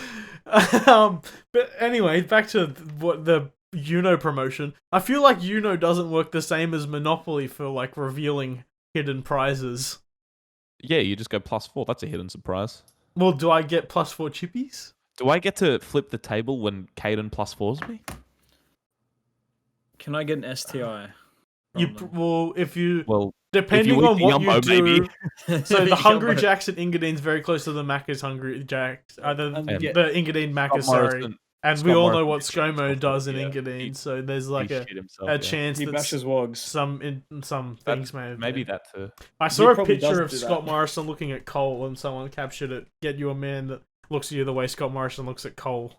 But anyway, back to what the Uno promotion. I feel like Uno doesn't work the same as Monopoly for like revealing hidden prizes. Yeah, you just go +4. That's a hidden surprise. Well, do I get +4 chippies? Do I get to flip the table when Caden +4s me? Can I get an STI? Well, if you Well, depending eat on the what you Yumbo, do. maybe. So the Hungry Jack's at Engadine is very close to the Macca's Hungry Jack's. The Engadine Macca's, sorry. And we all know what ScoMo does in Engadine, so there's like a chance He that bashes wogs. some things may have maybe been. that too. I saw a probably picture does of do Scott that. Morrison looking at Cole, and someone captured it. Get you a man that looks at you the way Scott Morrison looks at Cole.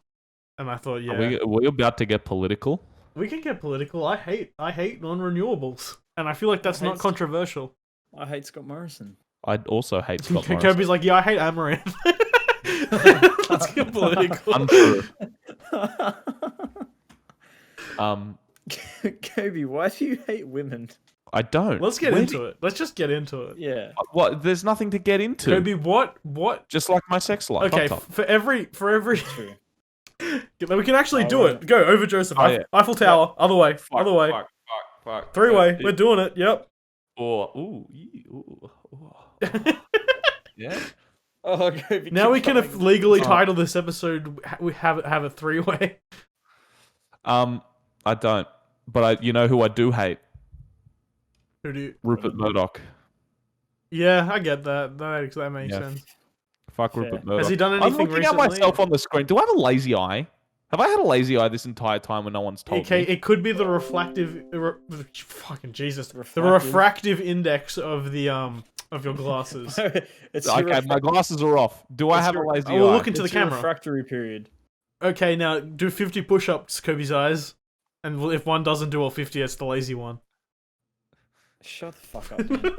And I thought, yeah, Are we about to get political? we can get political. I hate non-renewables, and I feel like that's not hate- controversial. I hate Scott Morrison. I also hate Scott Morrison. Kobe's like, yeah, I hate Amaranth. Let's get political. Untrue. Coby, why do you hate women? I don't. Let's get Where into it. Let's just get into it. Yeah. What? There's nothing to get into. Kobe, what? Just like my sex life. Okay, up top. for every, True. we can actually do Alright. it. Go over Joseph. Oh, yeah. Eiffel Tower, other way, other way, Fuck. three-way. We're doing it. Yep. Yeah. Oh, Coby. Now we keep can going. legally title this episode. We have a three-way. I don't. But you know who I do hate? Who do you? Rupert Murdoch. Yeah, I get that. That makes Yeah. sense. Fuck Fair. Rupert Murdoch. Has he done I'm anything looking at recently? myself on the screen. Do I have a lazy eye? Have I had a lazy eye this entire time when no one's told Okay, me? it could be the fucking Jesus, the Refractive. refractive index of the of your glasses. It's Okay, your my glasses are off. Do I It's have a your- lazy I will eye? look into the it's your camera. refractory period. Okay, now do 50 push-ups, Kobe's eyes, and if one doesn't do all 50, it's the lazy one. Shut the fuck up. Man.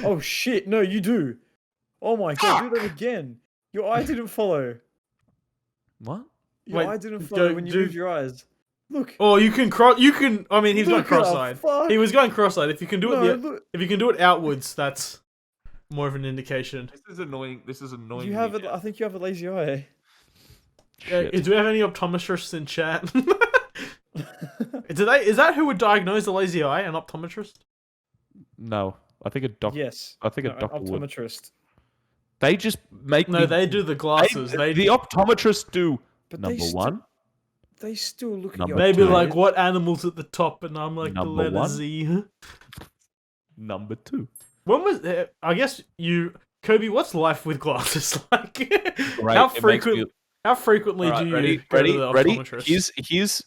Oh shit! No, you do. Oh my god, do that again. Your eye didn't follow. What? Your Wait, eye didn't follow go- when you do- moved your eyes. Look. Oh, you can cross. You can. I mean, he's going Look at the cross-eyed. fuck. He was going cross-eyed. If you can do No, it, look. if you can do it outwards, that's more of an indication. This is annoying. This is annoying. You have I think you have a lazy eye. Do we have any optometrists in chat? Is that who would diagnose a lazy eye? An optometrist? No, I think a doctor. Yes. I think No, a doctor would. optometrist. They just make No, me. they do the glasses. the optometrists do But number they still, one. They still look Number at your Maybe two. like what animals at the top, and I'm like Number the letter one. Z. Number two. When was? I guess you, Kobe. What's life with glasses like? Right. How it makes frequent? me- How frequently Alright, do you ready? go Ready? to the Ready? optometrist? Here's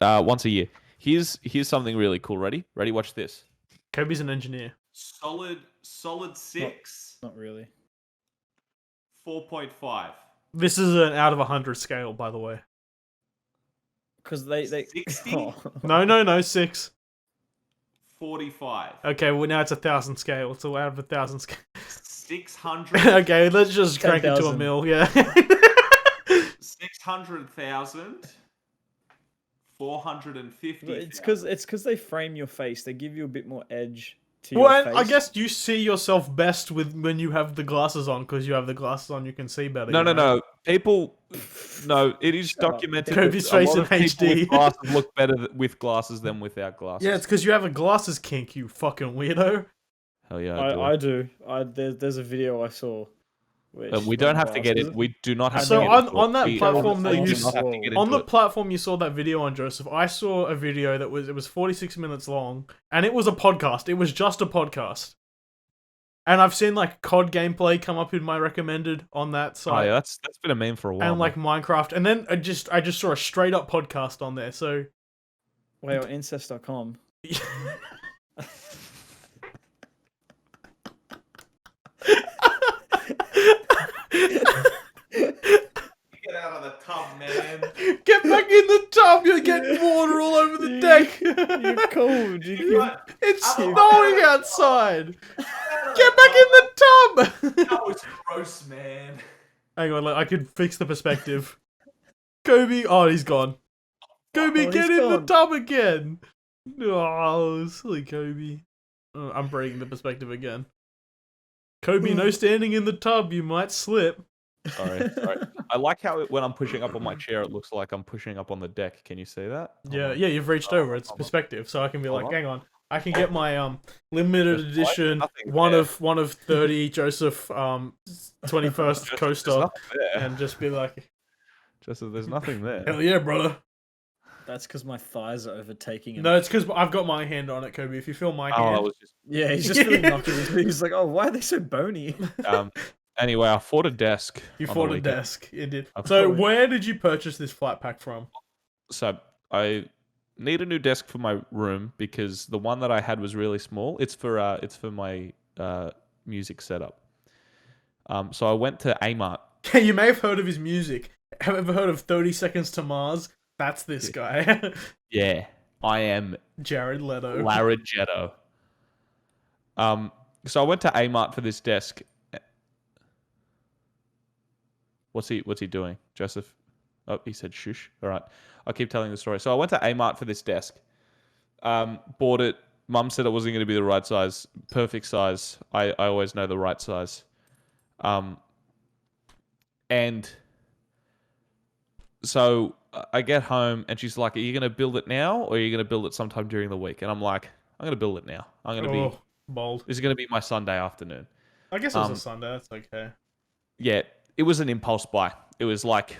once a year. Here's something really cool. Ready? Ready? Watch this. Kobe's an engineer. Solid solid 6. Not really. 4.5. This is an out of 100 scale, by the way. Because they 60? Oh. No, 6. 45. Okay, well now it's 1,000 scale. So out of 1,000 scale. 600. Okay, let's just crank it to 10,000. a mil. Yeah. 600,000. 450. It's because they frame your face. They give you a bit more edge to your Well, face. I guess you see yourself best when you have the glasses on, because you have the glasses on, you can see better. No. People, no, it is documented. Coby's that a face lot in of people HD. with glasses look better with glasses than without glasses. Yeah, it's because you have a glasses kink, you fucking weirdo. Hell yeah, I do. There's a video I saw. We don't have to get it. We do not have So to get into on that it. platform that We you do not have to get on into the platform you saw that video on, Joseph, I saw a video that was 46 minutes long, and it was a podcast. It was just a podcast. And I've seen like COD gameplay come up in my recommended on that site. Oh yeah, that's been a meme for a while. And like Minecraft, and then I just saw a straight up podcast on there. So wait, on incest.com. Get out of the tub, man. Get back in the tub. You're getting water all over the deck. You're cold. It's snowing outside. Get back in the tub. That was gross, man. Hang on, I can fix the perspective. Coby, oh, he's gone. Coby, get in the tub again. Oh, silly Coby. Oh, I'm breaking the perspective again. Coby, no standing in the tub. You might slip. Sorry. I like how when I'm pushing up on my chair, it looks like I'm pushing up on the deck. Can you see that? Yeah, you've reached over. It's perspective, so I can be like, hang on. I can get my limited edition one of 30 Joseph 21st coaster and just be like, Joseph, there's nothing there. Hell yeah, brother. That's because my thighs are overtaking him. No, it's because I've got my hand on it, Coby. If you feel my hand, yeah, he's just really knocking his feet. He's like, oh, why are they so bony? Anyway, I fought a desk. You fought a desk. You did. So where did you purchase this flat pack from? So I need a new desk for my room because the one that I had was really small. It's for my music setup. So I went to Amart. You may have heard of his music. Have you ever heard of 30 Seconds to Mars? That's this guy. Yeah, I am Jared Leto. Larragetto. So I went to Amart for this desk. What's he doing, Joseph? Oh, he said shush. All right. I'll keep telling the story. So I went to Amart for this desk. Bought it. Mum said it wasn't going to be the right size. Perfect size. I always know the right size. And so I get home and she's like, are you going to build it now or are you going to build it sometime during the week? And I'm like, I'm going to build it now. I'm going to be bold. This is going to be my Sunday afternoon. I guess it was a Sunday. That's okay. Yeah, it was an impulse buy. It was like,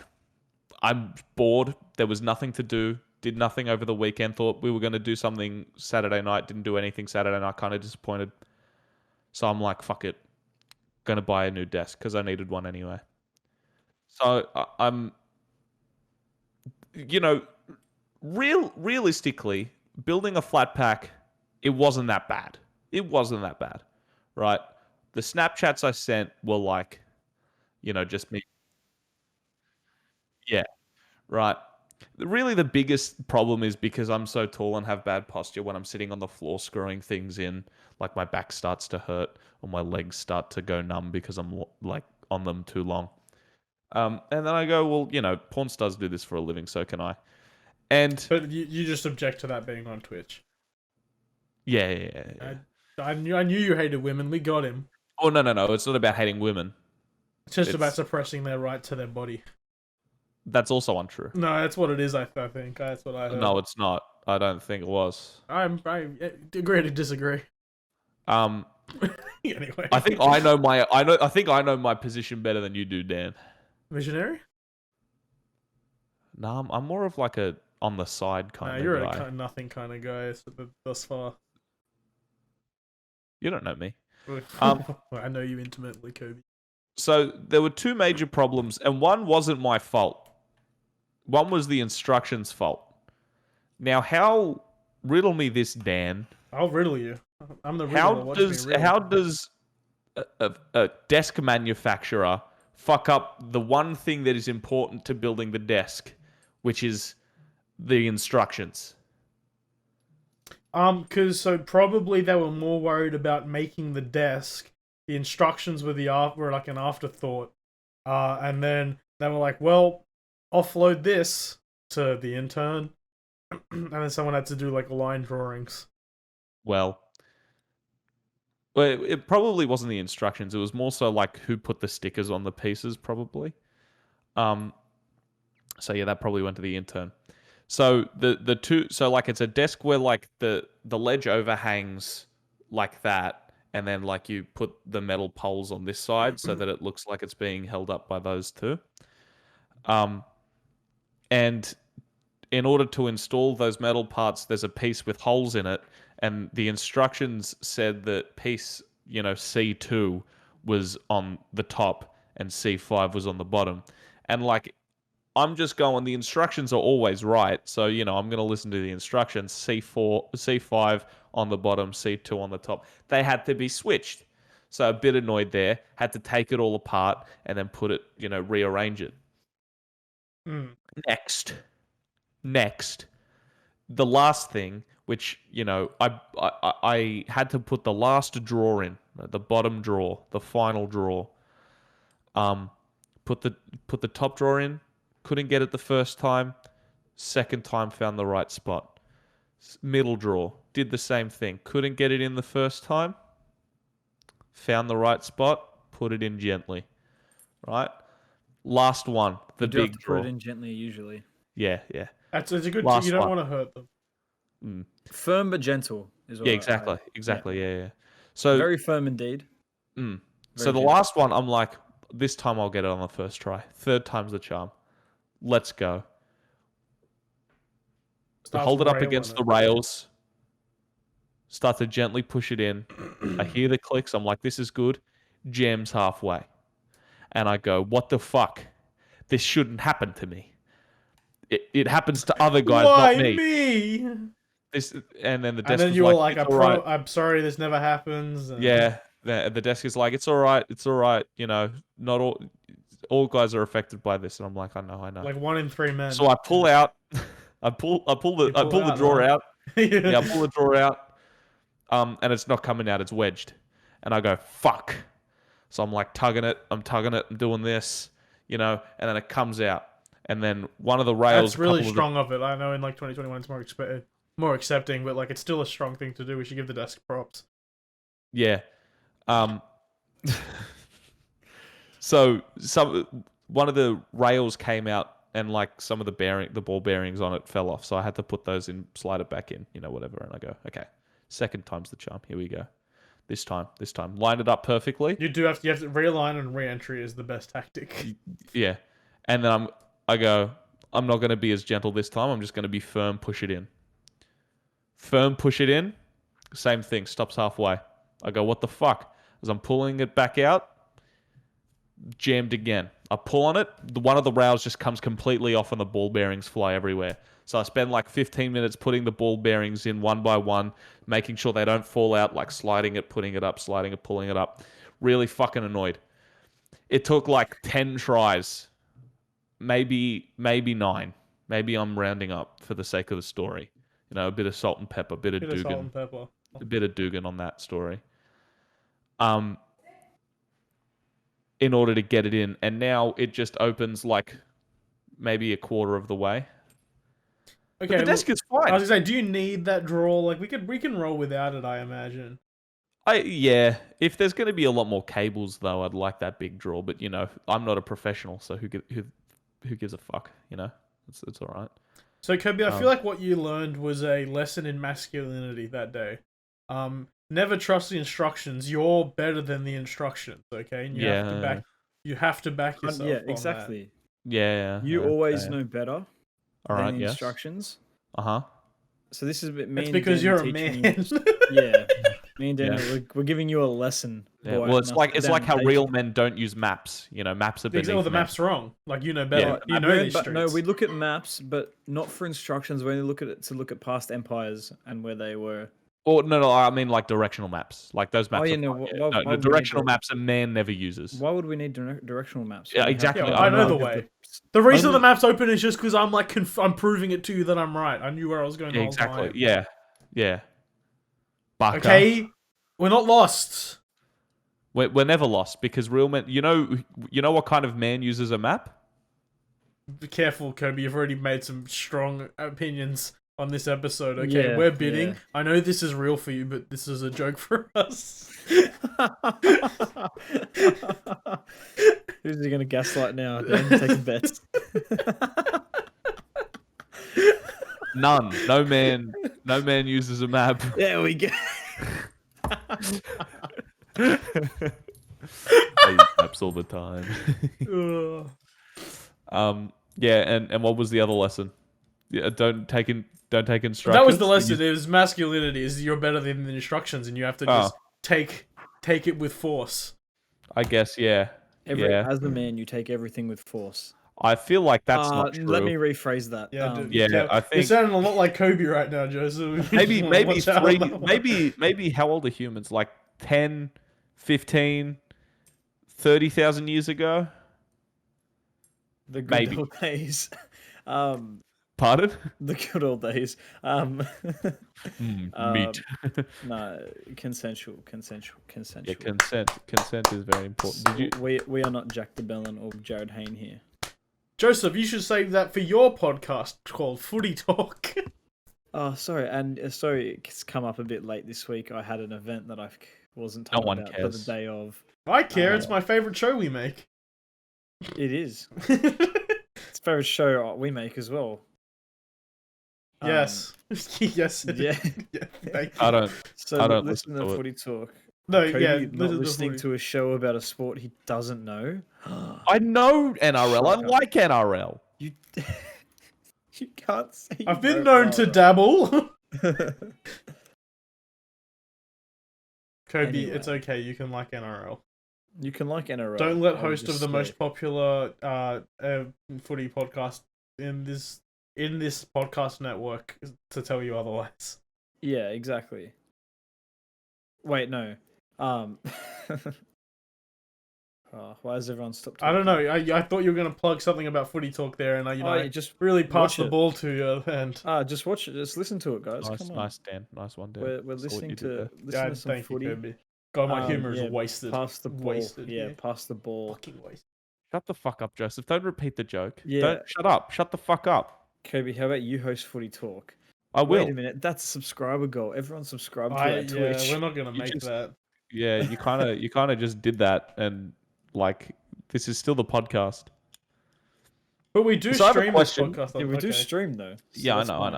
I'm bored. There was nothing to do. Did nothing over the weekend. Thought we were going to do something Saturday night. Didn't do anything Saturday night. Kind of disappointed. So I'm like, fuck it. Going to buy a new desk because I needed one anyway. So I'm, realistically, building a flat pack, it wasn't that bad. Right? The Snapchats I sent were like, just me. Yeah, right. Really, the biggest problem is because I'm so tall and have bad posture when I'm sitting on the floor screwing things in, like my back starts to hurt or my legs start to go numb because I'm like on them too long. And then I go, well, porn stars do this for a living, so can I. But you just object to that being on Twitch. Yeah. I knew you hated women. We got him. Oh, no. It's not about hating women. It's just about suppressing their right to their body. That's also untrue. No, that's what it is, I think. That's what I heard. No, it's not. I don't think it was. I agree to disagree. Anyway. I think I know my position better than you do, Dan. Visionary? No, I'm more of like a on the side kind of guy. You're a nothing kind of guy thus far. You don't know me. I know you intimately, Coby. So there were two major problems, and one wasn't my fault. One was the instructions fault. Now, riddle me this, Dan. I'll riddle you. I'm the riddler. Watch me riddle. How does a desk manufacturer fuck up the one thing that is important to building the desk, which is the instructions? Because probably they were more worried about making the desk. The instructions were were like an afterthought. And then they were like, well, offload this to the intern. And then someone had to do like line drawings. Well, it probably wasn't the instructions. It was more so like who put the stickers on the pieces, probably. So yeah, that probably went to the intern. So the two, so like it's a desk where like the ledge overhangs like that, and then like you put the metal poles on this side so that it looks like it's being held up by those two. And in order to install those metal parts, there's a piece with holes in it, and the instructions said that piece, C2 was on the top and C5 was on the bottom. And like, I'm just going, the instructions are always right. So, I'm going to listen to the instructions. C5 on the bottom, C2 on the top. They had to be switched. So a bit annoyed there. Had to take it all apart and then put it, rearrange it. Next, the last thing, which I had to put the last drawer in, the bottom drawer, the final drawer. Put the top drawer in. Couldn't get it the first time. Second time found the right spot. Middle drawer did the same thing. Couldn't get it in the first time. Found the right spot. Put it in gently. Right. Last one, the big drawer. Put it in gently usually. Yeah. It's a good thing. You don't want to hurt them. Firm but gentle is what. Yeah, exactly. Yeah. So very firm indeed. So the last one, I'm like, this time I'll get it on the first try. Third time's the charm. Let's go. Hold it up against the rails. Start to gently push it in. I hear the clicks. I'm like, this is good. Jams halfway. And I go, what the fuck? This shouldn't happen to me. It happens to other guys, Why not me. And then the desk. And then you were like, I'm sorry, this never happens. Yeah. The desk is like, it's all right. Not all guys are affected by this. And I'm like, I know. Like 1 in 3 men. So I pull out, I pull the drawer out. Yeah, I pull the drawer out. And it's not coming out. It's wedged. And I go, fuck. So I'm like tugging it. I'm doing this, and then it comes out. And then one of the rails. That's really strong of it. I know in like 2021 it's more accepting, but like it's still a strong thing to do. We should give the desk props. Yeah. So one of the rails came out and like some of the ball bearings on it fell off. So I had to put those in, slide it back in, whatever. And I go, okay, second time's the charm. Here we go. This time, line it up perfectly. You have to realign, and re-entry is the best tactic. Yeah. And then I go, I'm not going to be as gentle this time. I'm just going to be firm, push it in. Firm, push it in. Same thing, stops halfway. I go, what the fuck? As I'm pulling it back out, jammed again. I pull on it, one of the rails just comes completely off and the ball bearings fly everywhere. So I spend like 15 minutes putting the ball bearings in one by one, making sure they don't fall out, like sliding it, putting it up, sliding it, pulling it up. Really fucking annoyed. It took like 10 tries, maybe 9. Maybe I'm rounding up for the sake of the story. A bit of salt and pepper, a bit of Dugan on that story. In order to get it in, and now it just opens like maybe a quarter of the way. Okay, but the desk is fine. I was gonna say, do you need that drawer? Like we can roll without it, I imagine. Yeah. If there's going to be a lot more cables, though, I'd like that big drawer. But I'm not a professional, so who gives a fuck? It's all right. So Coby, I feel like what you learned was a lesson in masculinity that day. Never trust the instructions. You're better than the instructions, okay? And you have to back yourself. Yeah, exactly. Yeah. You always know better than the instructions. Uh-huh. So this is a bit mean. It's because you're a man. Yeah. Me and Daniel, we're giving you a lesson. Yeah. Well, it's like how real men don't use maps. Maps are beneath men. The map's wrong. Like better. Yeah. These streets. No, we look at maps, but not for instructions. We only look at it to look at past empires and where they were Or no, I mean like directional maps. Like those maps. yeah, are no, fine, why- yeah. why- No, why would we need directional to- maps a man never uses. Why would we need directional maps? Yeah, We have exactly. to I know the look at way. The reason Only- the map's open is just because I'm like I'm proving it to you that I'm right. I knew where I was going the Yeah, whole exactly. time. Yeah, yeah. Baka. Okay, we're not lost. We're never lost because real men. You know what kind of man uses a map? Be careful, Coby. You've already made some strong opinions on this episode. Okay, Yeah, we're bidding. yeah. I know this is real for you, but this is a joke for us. Who's he gonna gaslight now? Dan, taking bets. None. No man uses a map. There we go. I use maps all the time. Ugh. Yeah, and what was the other lesson? Yeah, don't take instructions. That was the lesson. It was masculinity. Is you're better than the instructions, and you have to just take it with force. I guess, yeah. As the man, you take everything with force. I feel like that's not true. Let me rephrase that. Yeah, I think you're sounding a lot like Coby right now, Joseph. maybe how old are humans? Like 10, 15, 30,000 years ago? The good Maybe. old days. Pardon? The good old days. Meat. No, consensual. Yeah, consent is very important. Did you? We are not Jack DeBellin or Jared Hayne here. Joseph, you should save that for your podcast called Footy Talk. Oh, sorry, and sorry, it's come up a bit late this week. I had an event that I wasn't told one about cares. for the day of. I care. It's my favorite show we make. It is. It's a favorite show we make as well. Yes. Yes. Yeah. I don't. So I don't listen listen to to it. Footy Talk. No, Coby yeah. not listening to a show about a sport he doesn't know. I know NRL. I like NRL. You you can't say. I've been known to dabble. Coby, Anyway. it's okay. You can like NRL. You can like NRL. Don't let host of the obviously. most popular footy podcast in this podcast network to tell you otherwise. Yeah, exactly. Wait, no. Why has everyone stopped talking? I don't know. I thought you were gonna plug something about Footy Talk there, and I just really passed watch the it. ball to you. And just watch it. Just listen to it, guys. Nice, Come on. nice, Dan. Nice one, Dan. We're Saw what listening you did to there. listen to some thank footy. you, Coby. God, my humor is Yeah, wasted. Pass the ball. Wasted. Yeah, pass the ball. Fucking wasted. Shut the fuck up, Joseph. Don't repeat the joke. Yeah. Don't shut up. Shut the fuck up. Kobe, how about you host Footy Talk? I will. Wait a minute, that's a subscriber goal. Everyone subscribe to our Twitch. Yeah, we're not gonna You make just- that. Yeah, you kind of just did that, and like this is still the podcast. But we do So I have a stream this question. podcast. Yeah, we do okay. stream though. So Yeah, I that's know. fine.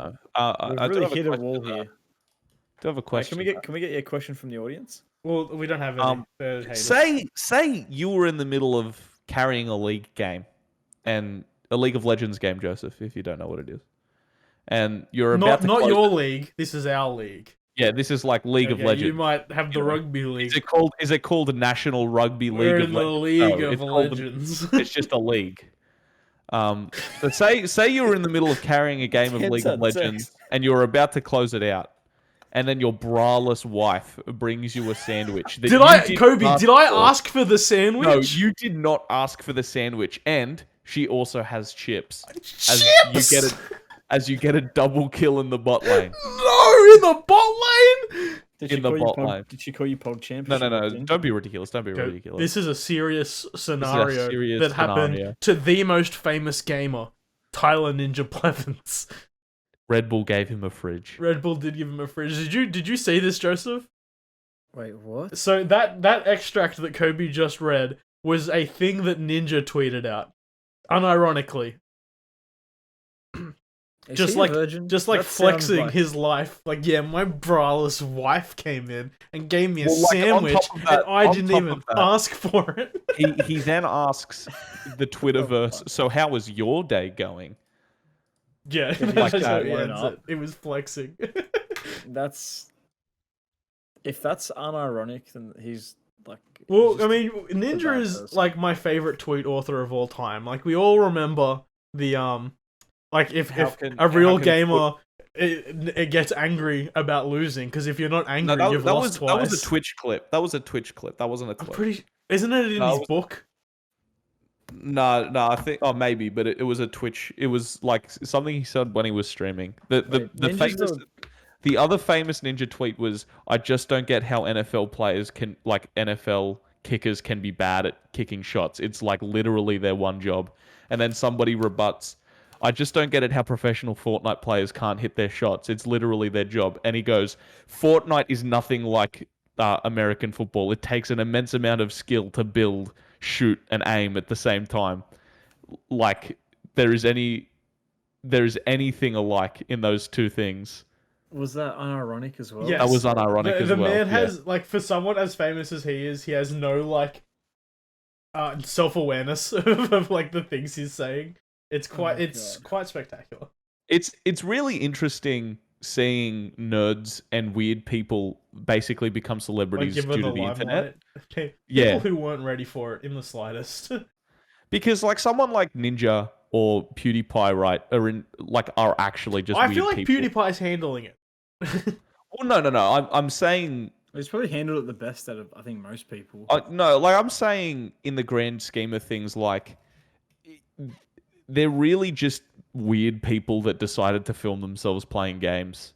We've We've really hit a wall here. Do have a Wait, question? can we get a question from the audience? Well, we don't have any. They're haters. Say you were in the middle of carrying a league game, and a League of Legends game, Joseph, if you don't know what it is, and you're about not to close your it. league. This is our league. Yeah, this is like League of Okay, Legends. You might have the rugby league. Is it called National Rugby We're League in of the Legends? League No, of it's called the- Legends. It's just a league. But say you were in the middle of carrying a game of League of Legends and you're about to close it out, and then your braless wife brings you a sandwich. That Coby? Did I for. ask for the sandwich? No, you did not ask for the sandwich, and she also has chips. Chips? As you get a double kill in the bot lane. No, in the bot lane. In the bot lane. Did she call you Pog Champ? No. Don't be ridiculous. Don't be ridiculous. This is a serious scenario serious that happened scenario. to the most famous gamer, Tyler Ninja Plevins. Red Bull gave him a fridge. Red Bull did give him a fridge. Did you see this, Joseph? Wait, what? So that extract that Coby just read was a thing that Ninja tweeted out, unironically. Is Just he a like virgin? Just That like sounds flexing like- his life. Like, yeah, my braless wife came in and gave me a Well, like, on sandwich, top of that- and I on didn't top even of that- ask for it. He then asks the Twitterverse, so how was your day going? Yeah, Did he that's like how that? he Line ends up? it. It was flexing. If that's unironic, then he's like. Well, he's I just- mean, bad Ninja is person. like my favorite tweet author of all time. Like, we all remember the like if How if can- a real how can gamer it gets angry about losing, because if you're not angry, you've lost twice. That was a Twitch clip. That was a Twitch clip. That wasn't a clip. Isn't it in his book? No, I think, oh, maybe, but it was a Twitch. It was like something he said when he was streaming. The other famous Ninja tweet was, "I just don't get how NFL kickers can be bad at kicking shots. It's like literally their one job." And then somebody rebuts, "I just don't get it how professional Fortnite players can't hit their shots. It's literally their job." And he goes, "Fortnite is nothing like American football. It takes an immense amount of skill to build, shoot, and aim at the same time. Like there is anything alike in those two things." Was that unironic as well? Yes. That was unironic as well. The man has, like, for someone as famous as he is, he has no, like, self-awareness of like, the things he's saying. It's quite spectacular. It's really interesting seeing nerds and weird people basically become celebrities due to the internet. People who weren't ready for it in the slightest. Because, like, someone like Ninja or PewDiePie, right, are actually just weird people. I feel like PewDiePie's handling it. Well, no. I'm saying he's probably handled it the best out of, I think, most people. No, like, I'm saying in the grand scheme of things, like, they're really just weird people that decided to film themselves playing games.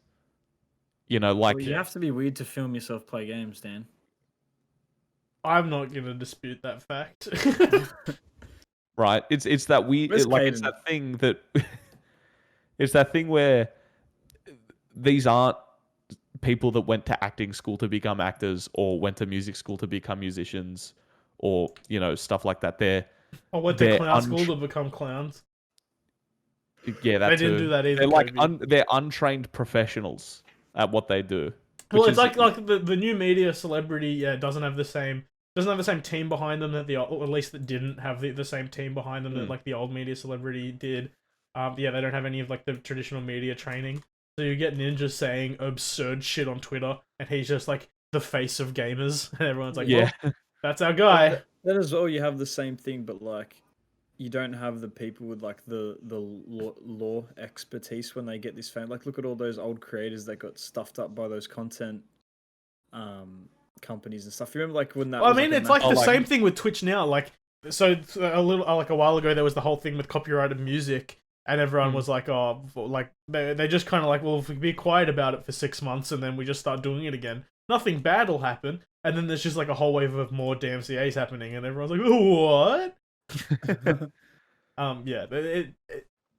You know, like... Well, you have to be weird to film yourself play games, Dan. I'm not going to dispute that fact. Right? It's that weird... it's that thing that... it's that thing where these aren't people that went to acting school to become actors or went to music school to become musicians or, you know, stuff like that. Or went to clown school to become clowns. Yeah, they didn't do that either. They're like they're untrained professionals at what they do. Well, it's like the new media celebrity doesn't have the same team behind them that or at least that didn't have the same team behind them that like the old media celebrity did. They don't have any of like the traditional media training. So you get Ninja saying absurd shit on Twitter, and he's just like the face of gamers, and everyone's like, "Yeah, well, that's our guy." Then as well, you have the same thing, but like, you don't have the people with like the law expertise when they get this fame. Like, look at all those old creators that got stuffed up by those content companies and stuff. You remember like when that? Well, I mean, it's like the same thing with Twitch now. Like, so a while ago, there was the whole thing with copyrighted music. And everyone was like, oh, like, they just kind of like, well, if we be quiet about it for 6 months and then we just start doing it again, nothing bad will happen. And then there's just like a whole wave of more DMCAs happening and everyone's like, what?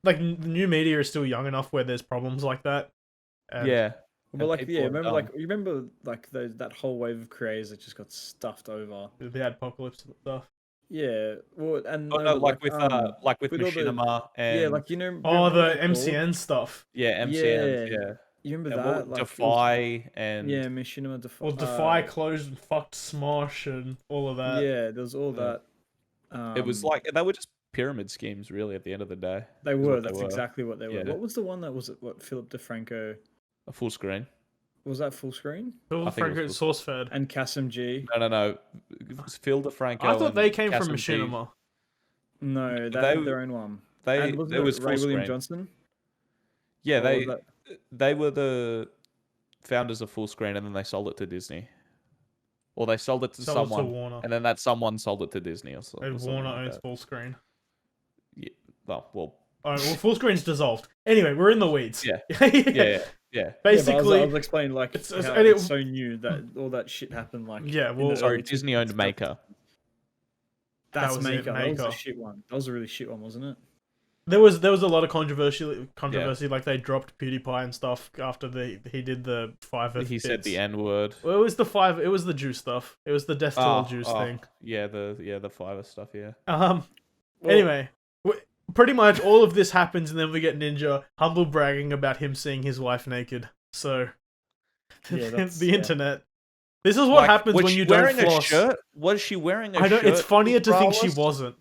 Like, new media is still young enough where there's problems like that. Yeah. Well, like, yeah, remember that whole wave of creators that just got stuffed over? The apocalypse and stuff. Yeah, well, and with Machinima and like, you know, the MCN stuff. Yeah, MCN. Yeah. You remember that? Like, Defy and Machinima Defy. Well, Defy closed and fucked Smosh and all of that. Yeah, there was all that. It was like they were just pyramid schemes, really. At the end of the day, they were. That's exactly what they were. Yeah. What was the one that was what Philip DeFranco? A full screen. Was that full screen? Phil DeFranco source fed. And Kasim G. No. Phil DeFranco. I thought they came from Machinima. No, they had their own one. They was Ray William Johnson. Yeah, they were the founders of Full Screen, and then they sold it to Disney. Or they sold it to someone, Warner. And then that someone sold it to Disney or something. And Warner owns Full Screen. Yeah. Well. Full Screen's dissolved. Anyway, we're in the weeds. Yeah. Yeah. Basically, I was explaining like it's so new that all that shit happened. Like, sorry, Disney owned Maker. That's Maker. That was a shit one. That was a really shit one, wasn't it? There was a lot of controversy. Like, they dropped PewDiePie and stuff after he did the 5F. He said the N word. Well, it was the juice stuff. It was the Death to All Juice thing. Yeah, the 5F stuff. Yeah. Anyway, pretty much all of this happens, and then we get Ninja humble bragging about him seeing his wife naked. So, the internet. This is what happens when you don't floss. A shirt? Was she wearing a shirt? It's funnier to think she wasn't.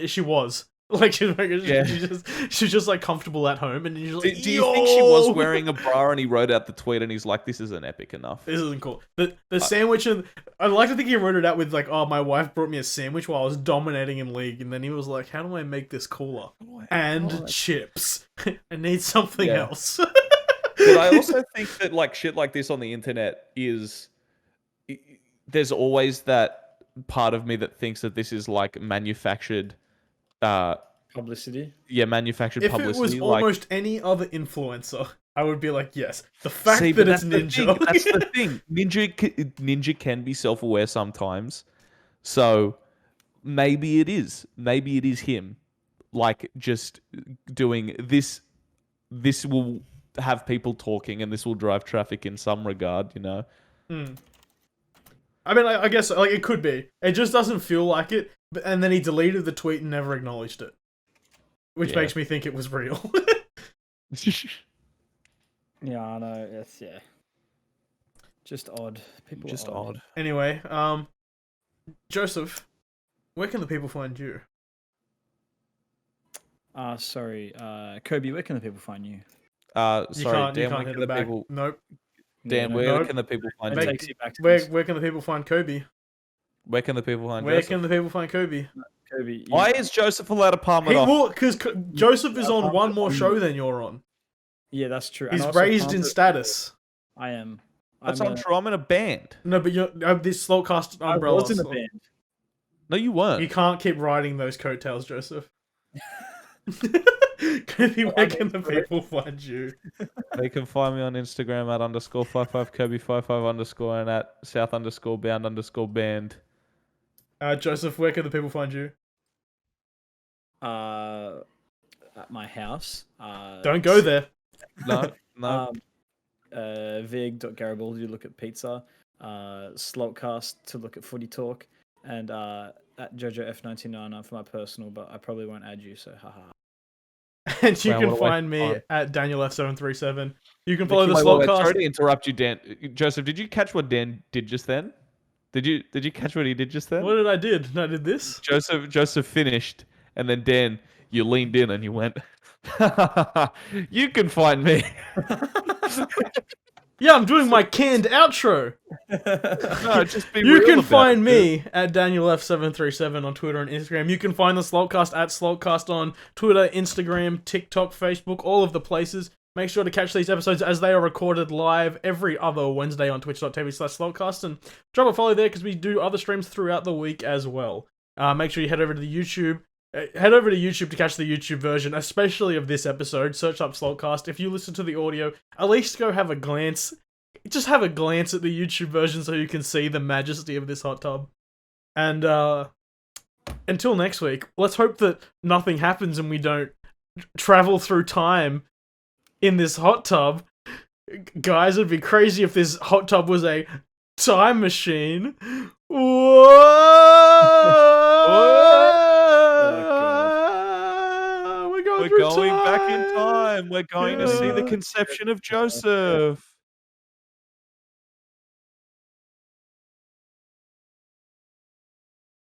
She was. Like, she's just like comfortable at home, and you're just like, do you think she was wearing a bra? And he wrote out the tweet, and he's like, "This isn't epic enough. This isn't cool." The sandwich, and I'd like to think he wrote it out with like, "Oh, my wife brought me a sandwich while I was dominating in League," and then he was like, "How do I make this cooler?" And chips. I need something else. But I also think that like shit like this on the internet is there's always that part of me that thinks that this is like manufactured Publicity. Yeah, manufactured If publicity. it was like, almost any other influencer, I would be like, yes. The fact see, that but it's Ninja. that's the thing. Ninja can be self-aware sometimes. So maybe it is. Maybe it is him. Like just doing this. This will have people talking, and this will drive traffic in some regard. You know. I mean, I guess like it could be. It just doesn't feel like it. And then he deleted the tweet and never acknowledged it, which makes me think it was real. Yeah, I know. It's just odd. People just are odd. Anyway, Joseph, where can the people find you? Sorry, Coby, where can the people find you? Sorry, Dan, you can't where hit can the the back. people? Nope. Dan, where can the people find It you? takes you back to Where can the people find Kobe? Where can the people find Where Joseph? can the people find Kobe? Koby. Why is Joseph allowed to palm it off? Well, because Joseph is on one more show than you're on. Yeah, that's true. He's And also raised palmed in it- status. I am. That's I'm untrue. I'm in a band. No, but you're this Slalt Cast I umbrella. was in a band. No, you weren't. You can't keep riding those coattails, Joseph. Kobe, where can the people find you? They can find me on Instagram at _55 Kobe55_ and at South_bound_band. Joseph, where can the people find you? At my house. Don't go there. No, no. Vig.Garibald to look at pizza. Slalt Cast to look at footy talk. And at JojoF99 for my personal, but I probably won't add you, so haha. And you Wow, can what a waste find of me time. at DanielF737. You can follow the Wait, Slalt sorry Cast. to interrupt you, Dan. Joseph, did you catch what Dan did just then? Did you catch what he did just then? What did I did? I did this. Joseph finished, and then Dan, you leaned in and you went, "You can find me." Yeah, I'm doing my canned outro. No, just be You real can about find it, me at DanielF737 on Twitter and Instagram. You can find the Slotcast at Slotcast on Twitter, Instagram, TikTok, Facebook, all of the places. Make sure to catch these episodes as they are recorded live every other Wednesday on twitch.tv/Slotcast and drop a follow there because we do other streams throughout the week as well. Make sure you head over to the YouTube. Head over to YouTube to catch the YouTube version, especially of this episode. Search up Slotcast. If you listen to the audio, at least go have a glance. Just have a glance at the YouTube version so you can see the majesty of this hot tub. And until next week, let's hope that nothing happens and we don't travel through time in this hot tub. Guys, it'd be crazy if this hot tub was a time machine. We're going back in time. We're going to see the conception of Joseph.